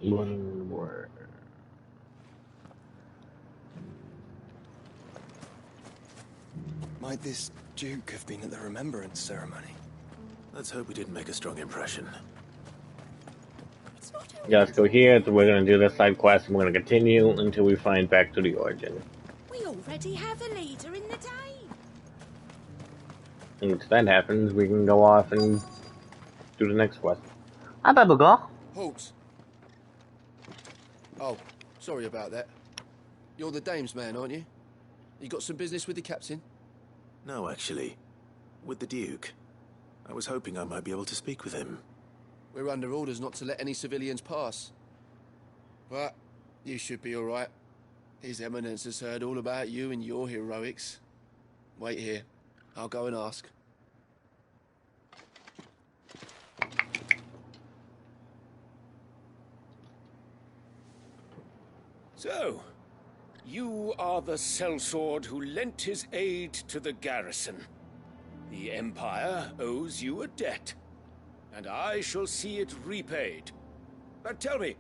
One word. Might this Duke have been at the remembrance ceremony? Let's hope we didn't make a strong impression. Yeah, let's go here. So we're gonna do this side quest, and we're gonna continue until we find back to the origin. We already have a leader in the Dane. And once that happens, we can go off and do the next quest. Hi, Bubba. Halt. Oh, sorry about that. You're the dame's man, aren't you? You got some business with the captain? No, actually. With the Duke. I was hoping I might be able to speak with him. We're under orders not to let any civilians pass. But you should be all right. His Eminence has heard all about you and your heroics. Wait here. I'll go and ask. So, you are the sellsword who lent his aid to the garrison. The Empire owes you a debt, and I shall see it repaid. But tell me,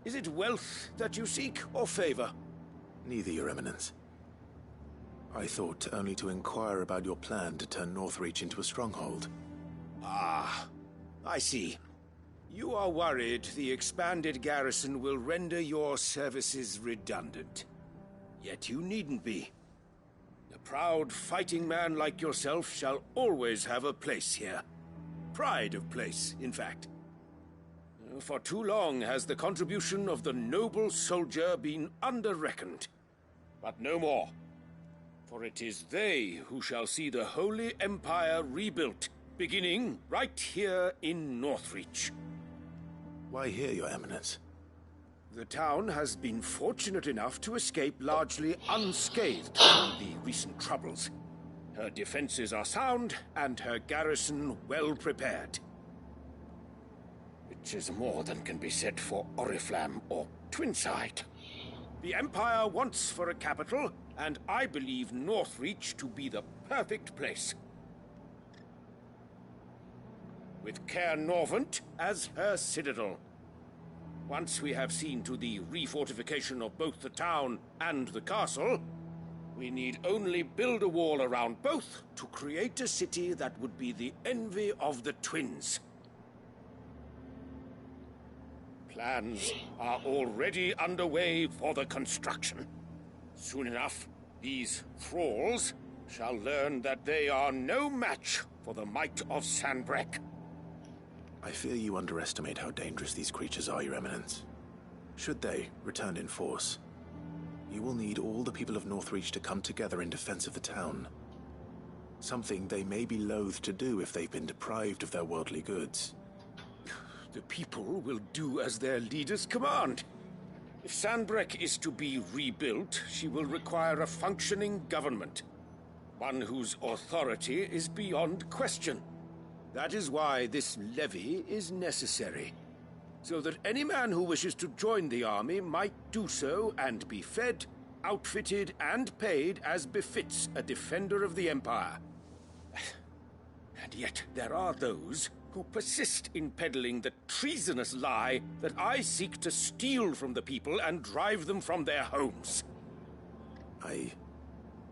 is it wealth that you seek, or favor? Neither, Your Eminence. I thought only to inquire about your plan to turn Northreach into a stronghold. Ah, I see. You are worried the expanded garrison will render your services redundant. Yet you needn't be. A proud fighting man like yourself shall always have a place here. Pride of place, in fact. For too long has the contribution of the noble soldier been under-reckoned. But no more. For it is they who shall see the Holy Empire rebuilt, beginning right here in Northreach. Why here, Your Eminence? The town has been fortunate enough to escape largely unscathed from the recent troubles. Her defenses are sound, and her garrison well prepared. Which is more than can be said for Oriflamme or Twinside. The Empire wants for a capital, and I believe Northreach to be the perfect place. With Caer Norvent as her citadel. Once we have seen to the refortification of both the town and the castle, we need only build a wall around both to create a city that would be the envy of the twins. Plans are already underway for the construction. Soon enough, these thralls shall learn that they are no match for the might of Sanbreque. I fear you underestimate how dangerous these creatures are, Your Eminence. Should they return in force, you will need all the people of Northreach to come together in defense of the town. Something they may be loath to do if they've been deprived of their worldly goods. The people will do as their leaders command. If Sanbreque is to be rebuilt, she will require a functioning government. One whose authority is beyond question. That is why this levy is necessary. So that any man who wishes to join the army might do so and be fed, outfitted, and paid as befits a defender of the Empire. And yet there are those who persist in peddling the treasonous lie that I seek to steal from the people and drive them from their homes. I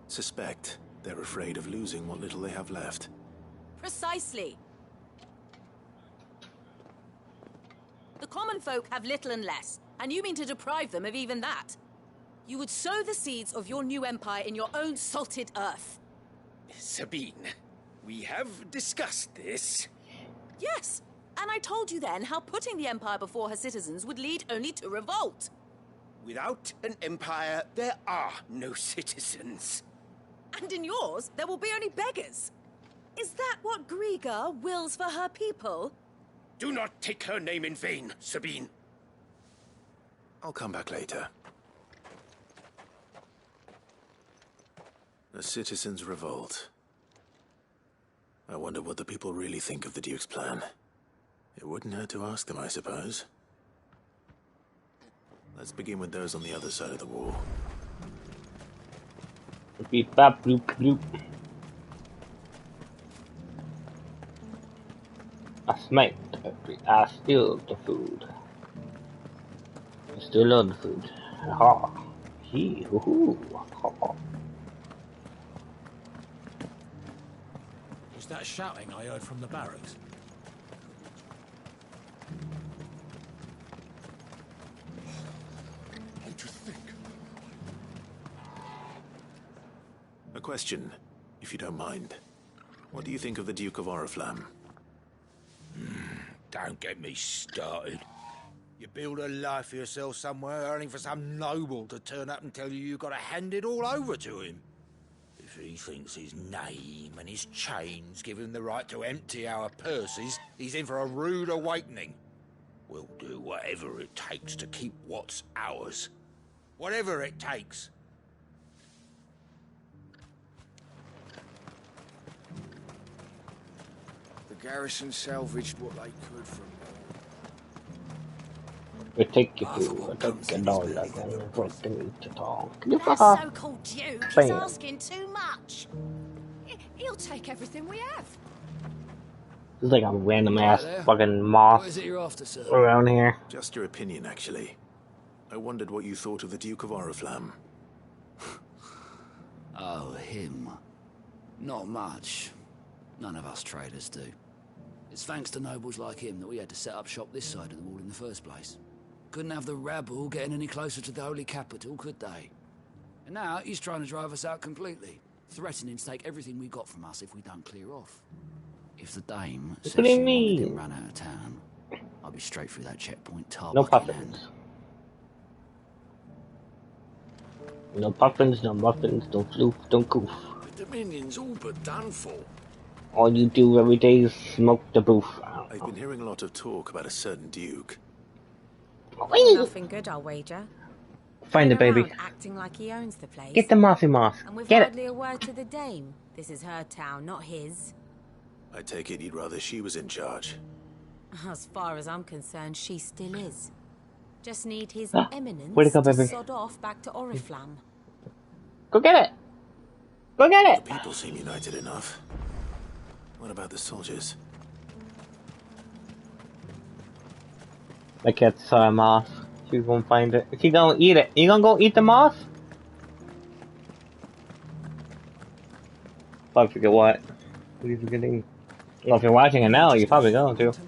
suspect they're afraid of losing what little they have left. Precisely. The common folk have little and less, and you mean to deprive them of even that. You would sow the seeds of your new empire in your own salted earth. Sabine, we have discussed this. Yes, and I told you then how putting the empire before her citizens would lead only to revolt. Without an empire, there are no citizens. And in yours, there will be only beggars. Is that what Griga wills for her people? Do not take her name in vain, Sabine. I'll come back later. A citizens' revolt. I wonder what the people really think of the Duke's plan. It wouldn't hurt to ask them, I suppose. Let's begin with those on the other side of the wall. Beep, bop, bloop, bloop. I smite, I steal the food. I still love the food. Ha. Hee, hoo, hoo. Ha. Was that shouting I heard from the barracks? What do you think? A question, if you don't mind. What do you think of the Duke of Oriflamme? Don't get me started. You build a life for yourself somewhere, earning for some noble to turn up and tell you you've got to hand it all over to him. If he thinks his name and his chains give him the right to empty our purses, he's in for a rude awakening. We'll do whatever it takes to keep what's ours. Whatever it takes. The garrison salvaged what they could from We take your food, I take your dollar, and break the meat to talk. That so-called Duke is asking too much. He'll take everything we have. There's like a random ass there. fucking moth What is it you're after, sir? around here. Just your opinion, actually. I wondered what you thought of the Duke of Oriflamme. Oh, him. Not much. None of us traders do. It's thanks to nobles like him that we had to set up shop this side of the wall in the first place. Couldn't have the rabble getting any closer to the holy capital, could they? And now he's trying to drive us out completely, threatening to take everything we got from us if we don't clear off. If the dame says she wanted him run out of town, I'll be straight through that checkpoint, No tarbuck in hand. puffins. No puffins, no muffins, don't floof, don't goof. The Dominion's all but done for. All you do every day is smoke the booth. I've been hearing a lot of talk about a certain Duke. Nothing good, I'll wager. Find the Going baby. around acting like he owns the place. Get the mossy moss. And with Get hardly it. a word to the dame. This is her town, not his. I take it you'd rather she was in charge. As far as I'm concerned, she still is. Just need his Where'd eminence it go, to baby? sod off back to Oriflamme. Go get it. Go get it. The people seem united enough. What about the soldiers? My cat saw a moth. She's gonna find it. She gonna eat it. You gonna go eat the moth? I forget what. What are you forgetting? Well, if you're watching it now, you're probably going to. If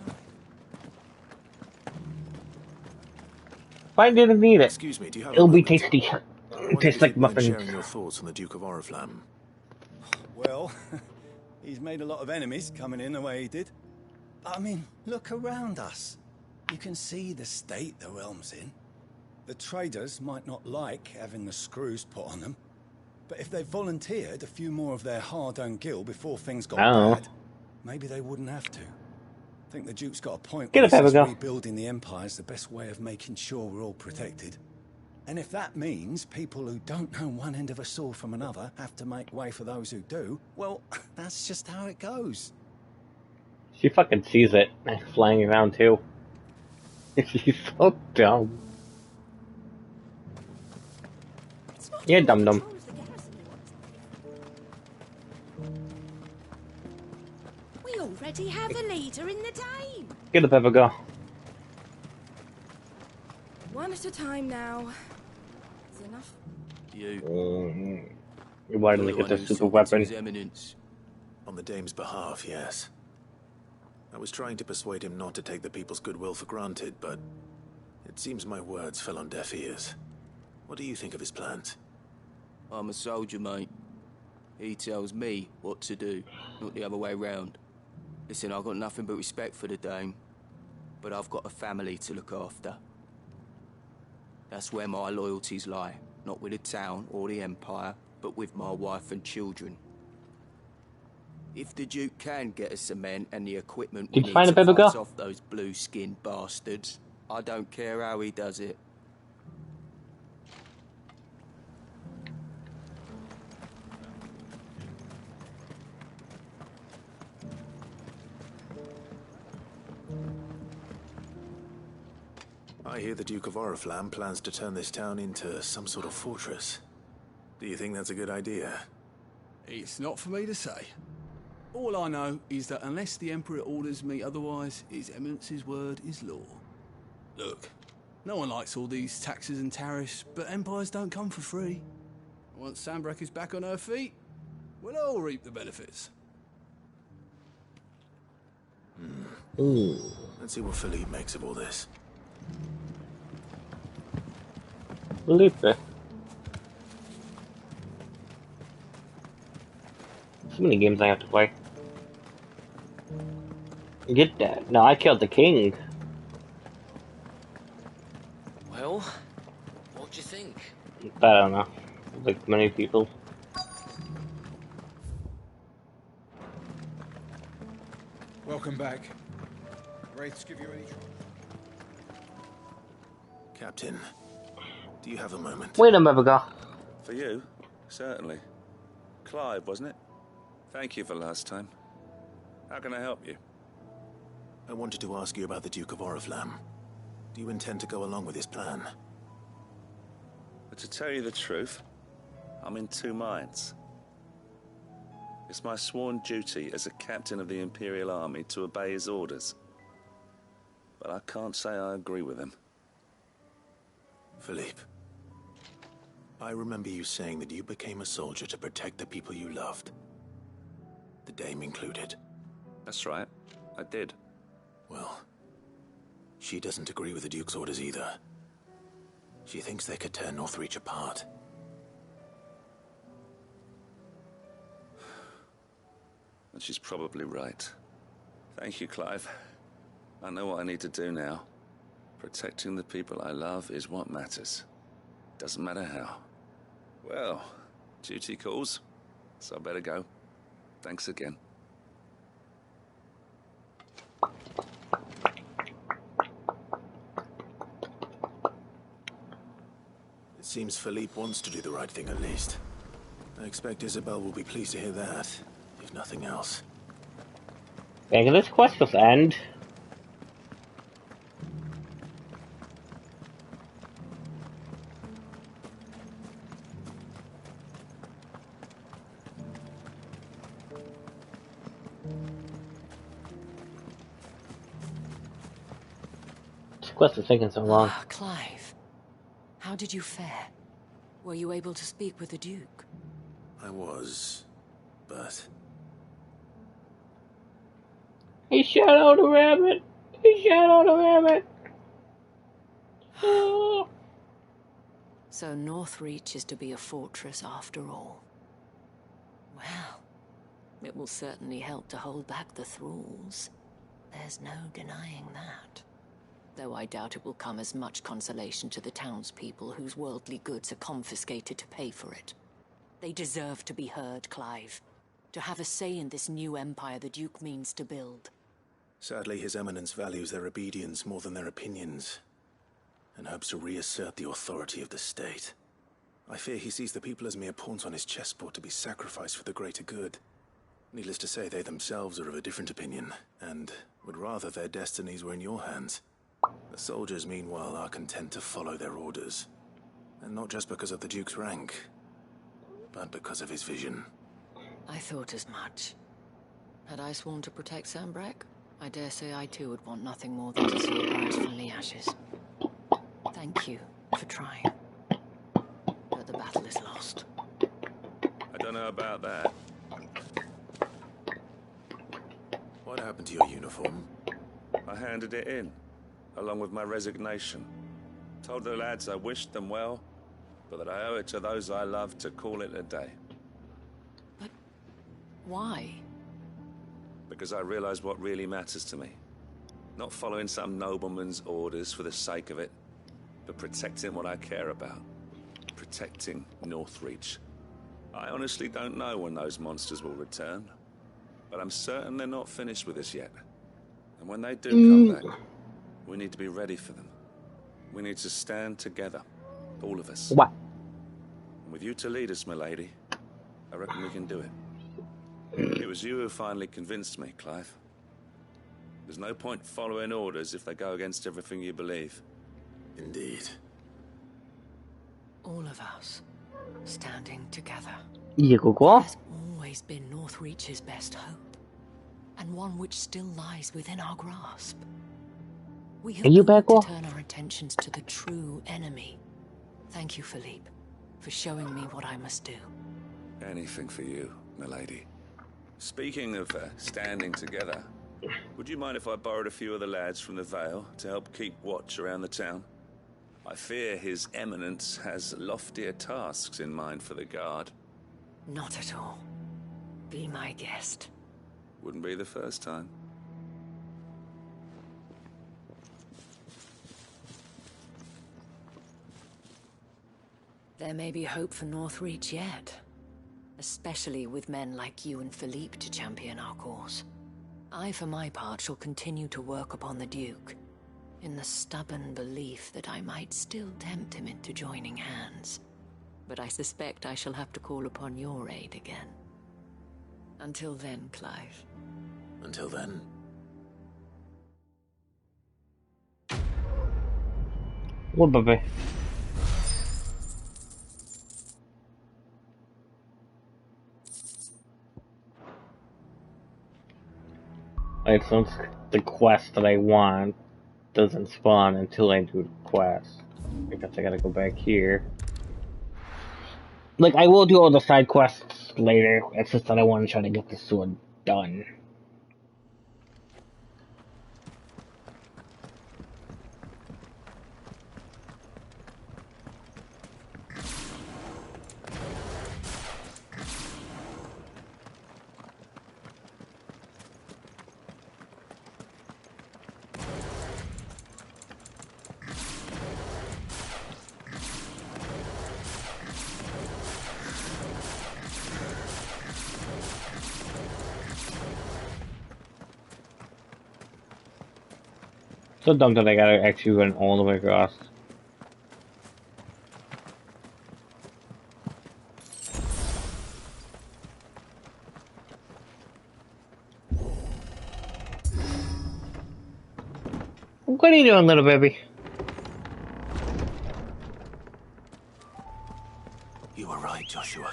I didn't eat it, Excuse me, do you have it'll a be moment? tasty. It tastes like muffins. Sharing your thoughts on the Duke of Oriflamme. Well, he's made a lot of enemies coming in the way he did. I mean, look around us. You can see the state the realm's in. The traders might not like having the screws put on them, but if they volunteered a few more of their hard-earned gil before things got bad, maybe they wouldn't have to. I think the Duke's got a point when he says rebuilding the Empire's the best way of making sure we're all protected. And if that means people who don't know one end of a sword from another have to make way for those who do, well, that's just how it goes. She fucking sees it flying around too. She's so dumb. Yeah, dum dum. We already have a leader in the dame. Get up, Pepper, go. One at a time now. Is enough? You. Why didn't they get the super weapon? His Eminence. On the dame's behalf, yes. I was trying to persuade him not to take the people's goodwill for granted, but it seems my words fell on deaf ears. What do you think of his plans? I'm a soldier, mate. He tells me what to do, not the other way round. Listen, I've got nothing but respect for the dame, but I've got a family to look after. That's where my loyalties lie, not with the town or the Empire, but with my wife and children. If the Duke can get us cement and the equipment we need to fight off those blue-skinned bastards, I don't care how he does it. I hear the Duke of Oriflamme plans to turn this town into some sort of fortress. Do you think that's a good idea? It's not for me to say. All I know is that unless the Emperor orders me otherwise, His Eminence's word is law. Look, no one likes all these taxes and tariffs, but empires don't come for free. Once Sanbreque is back on her feet, we'll all reap the benefits. Let's see what Philippe makes of all this. Felipe. So many games I have to play. Get that. No, I killed the king. Well, what do you think? I don't know. Like many people. Welcome back. Wraiths give you any trouble? Captain, do you have a moment? Wait a minute, go. For you? Certainly. Clive, wasn't it? Thank you for last time. How can I help you? I wanted to ask you about the Duke of Oriflamme. Do you intend to go along with his plan? But to tell you the truth, I'm in two minds. It's my sworn duty as a captain of the Imperial Army to obey his orders. But I can't say I agree with him. Philippe, I remember you saying that you became a soldier to protect the people you loved. The dame included. That's right, I did. Well, she doesn't agree with the Duke's orders either. She thinks they could tear Northreach apart. And she's probably right. Thank you, Clive. I know what I need to do now. Protecting the people I love is what matters. Doesn't matter how. Well, duty calls, so I better go. Thanks again. It seems Philippe wants to do the right thing at least. I expect Isabel will be pleased to hear that, if nothing else. Maybe this quest must end. This quest is taking so long. Ah, Clive. How did you fare? Were you able to speak with the Duke? I was, but... He shot out a rabbit! He shot out a rabbit! So Northreach is to be a fortress after all. Well, it will certainly help to hold back the thralls. There's no denying that. Though I doubt it will come as much consolation to the townspeople whose worldly goods are confiscated to pay for it. They deserve to be heard, Clive. To have a say in this new empire the Duke means to build. Sadly, His Eminence values their obedience more than their opinions, and hopes to reassert the authority of the state. I fear he sees the people as mere pawns on his chessboard to be sacrificed for the greater good. Needless to say, they themselves are of a different opinion, and would rather their destinies were in your hands. The soldiers, meanwhile, are content to follow their orders. And not just because of the Duke's rank, but because of his vision. I thought as much. Had I sworn to protect Sambrek, I dare say I too would want nothing more than to see it rise from the ashes. Thank you for trying. But the battle is lost. I don't know about that. What happened to your uniform? I handed it in, along with my resignation. Told the lads I wished them well, but that I owe it to those I love to call it a day. But why? Because I realize what really matters to me. Not following some nobleman's orders for the sake of it, but protecting what I care about. Protecting Northreach. I honestly don't know when those monsters will return, but I'm certain they're not finished with us yet. And when they do come back, we need to be ready for them. We need to stand together, all of us. What? And with you to lead us, milady, I reckon we can do it. It was you who finally convinced me, Clive. There's no point following orders if they go against everything you believe. Indeed. All of us, standing together. 이거고? Has always been Northreach's best hope, and one which still lies within our grasp. We have you only back to off? turn our attentions to the true enemy. Thank you, Philippe, for showing me what I must do. Anything for you, milady. Speaking of standing together, would you mind if I borrowed a few of the lads from the Vale to help keep watch around the town? I fear His Eminence has loftier tasks in mind for the guard. Not at all. Be my guest. Wouldn't be the first time. There may be hope for Northreach yet. Especially with men like you and Philippe to champion our cause. I, for my part, shall continue to work upon the Duke, in the stubborn belief that I might still tempt him into joining hands. But I suspect I shall have to call upon your aid again. Until then, Clive. Until then. What, baby? Like, since the quest that I want doesn't spawn until I do the quest. I guess I gotta go back here. Like, I will do all the side quests later. It's just that I want to try to get the sword done. So dumb that I gotta actually run all the way across. What are you doing, little baby? You were right, Joshua.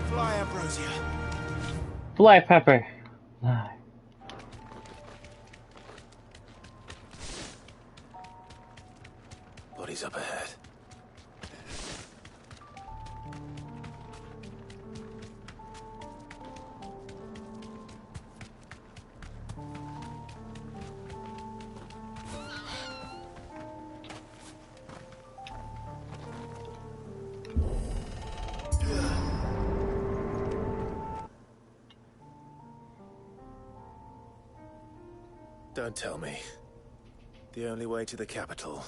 Fly, Ambrosia. Fly, Pepper. Fly. Bodies up ahead. Don't tell me. The only way to the capital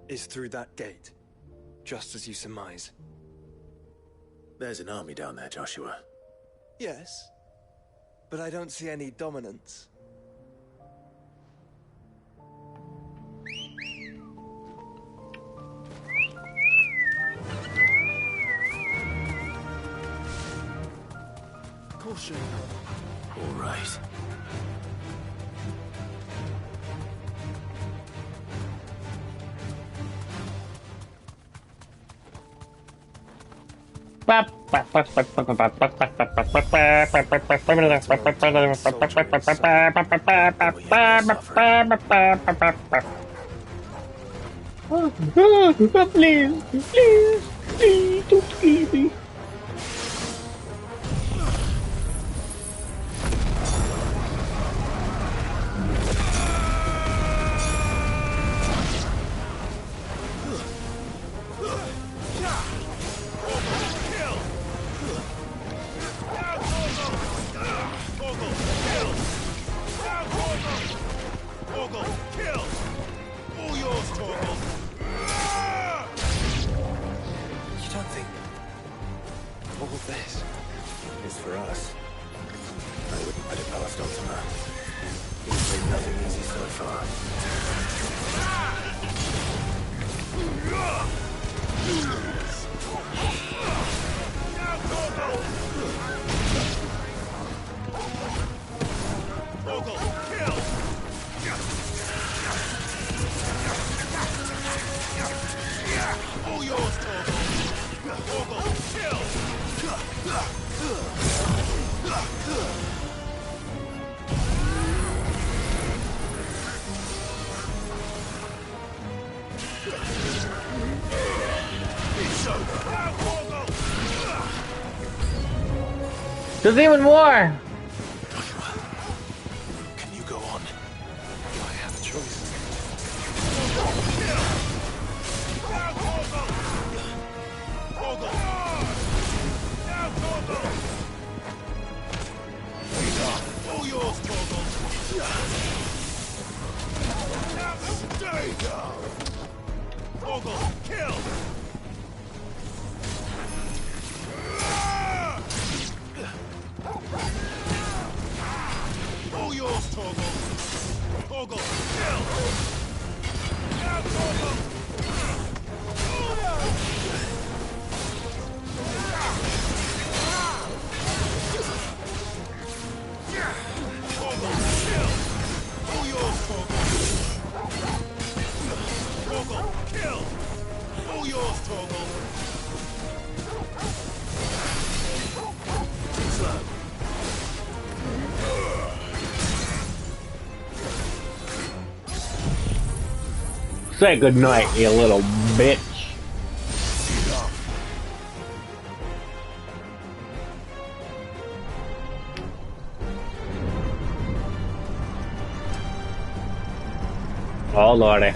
is through that gate, just as you surmise. There's an army down there, Joshua. Yes, but I don't see any dominance. Caution. All right. Please, please, don't kill me. There's even more! Can you go on? Do I have a choice? All yours, Torgal. Stay down. Torgal, kill. All yours, Torgal. Torgal, kill. Now, Torgal. Torgal, kill! Say goodnight, you little bitch. Oh lordy.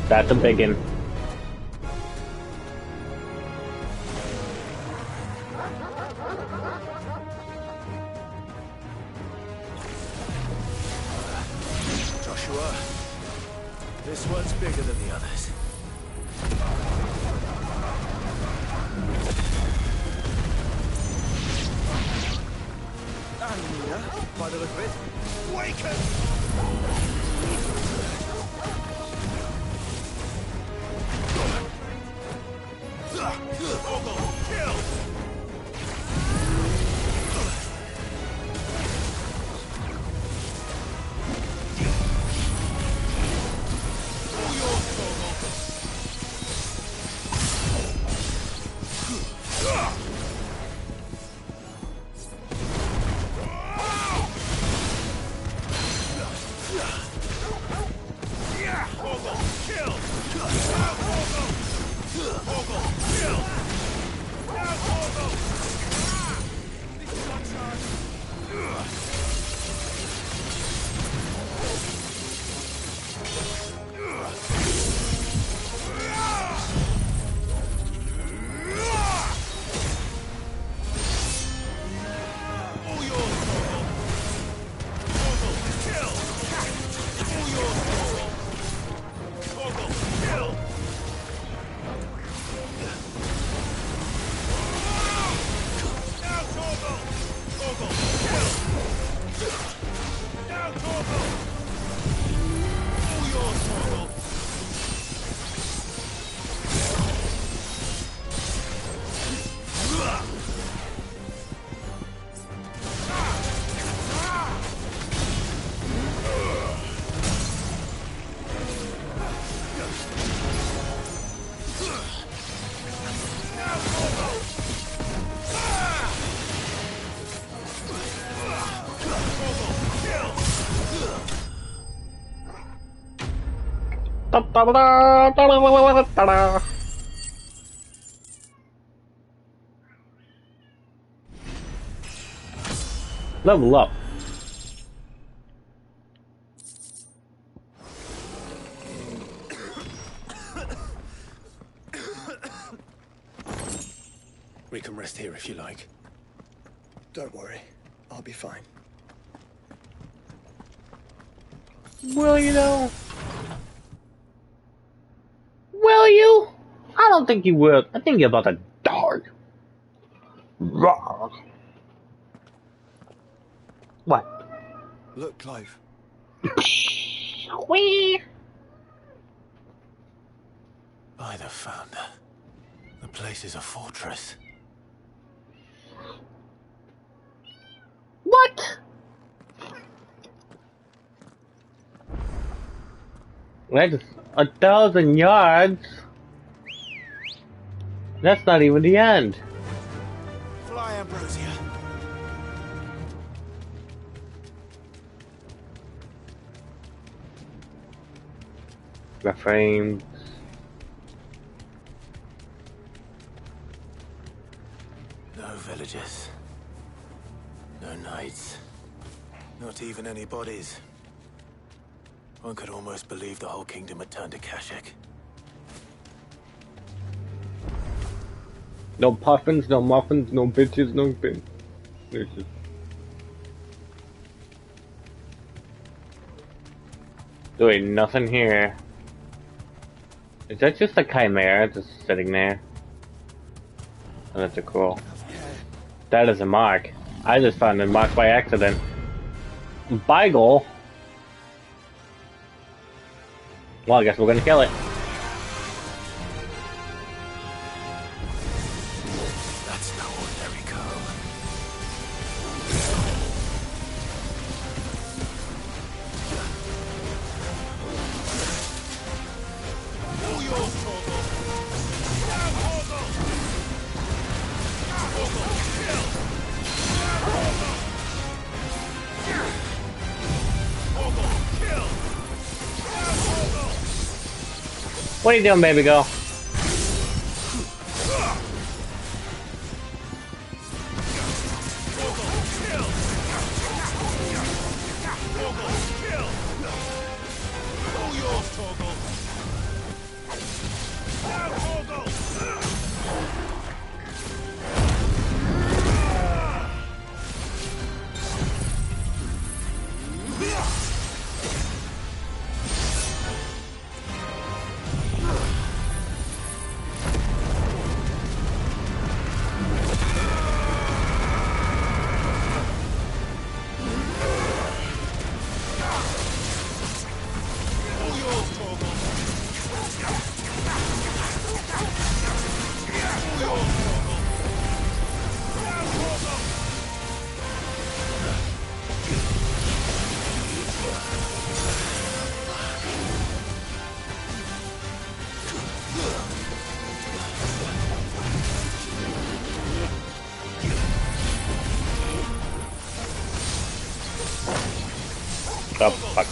That's a biggin. Joshua, this one's bigger than the others. And Nina, by the look of it, waken! Kill! Level up. We can rest here if you like. Don't worry, I'll be fine. Will you though? Will you? I don't think you will. I think you're about to die. Rawr. What? Look, Clive. Whee! By the Founder, the place is a fortress. What? That's 1,000 yards. That's not even the end. Fly, Ambrosia. The frames. No villagers. No knights. Not even any bodies. One could almost believe the whole kingdom had turned to Kashyyyk. No puffins, no muffins, no bitches, no thing. There's just... Doing nothing here. Is that just a chimera just sitting there? Oh, that's a cool. That is a mark. I just found a mark by accident. Beagle? Well, I guess we're gonna kill it. That's no ordinary cove. All yours, Torgal. Now, Torgal. Torgal, kill. Now, Torgal. Torgal, kill. Now, Torgal. What are you doing, baby girl? The fuck?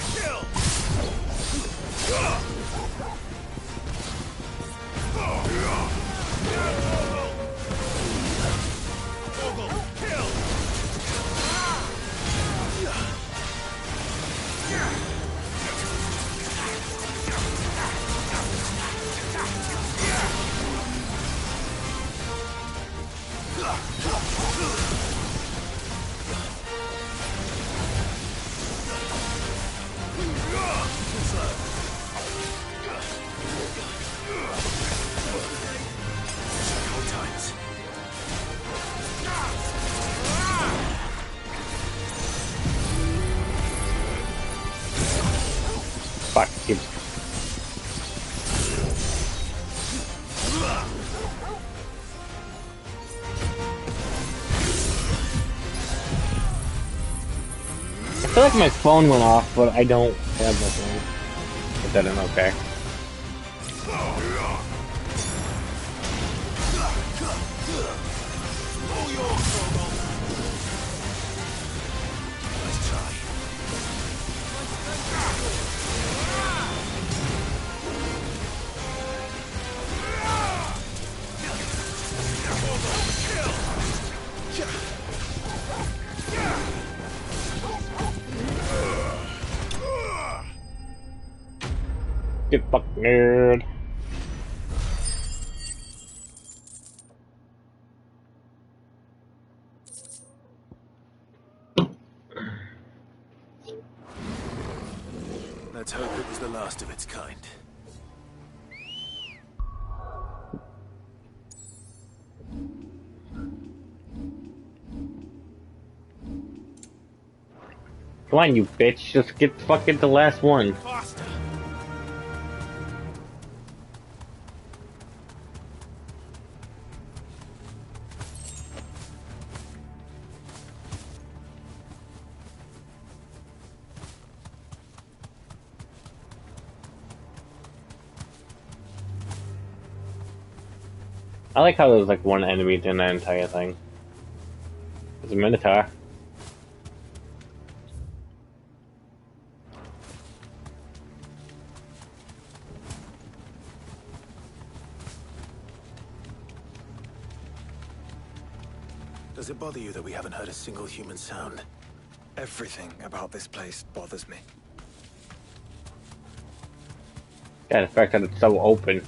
Fuck. I feel like my phone went off, but I don't have my phone. Is that an okay? Get fucked, nerd. Let's hope it was the last of its kind. Come on, you bitch. Just get fucking the last one. Faster. I like how there's like one enemy in that entire thing. It's a Minotaur. Does it bother you that we haven't heard a single human sound? Everything about this place bothers me. Yeah, the fact that it's so open.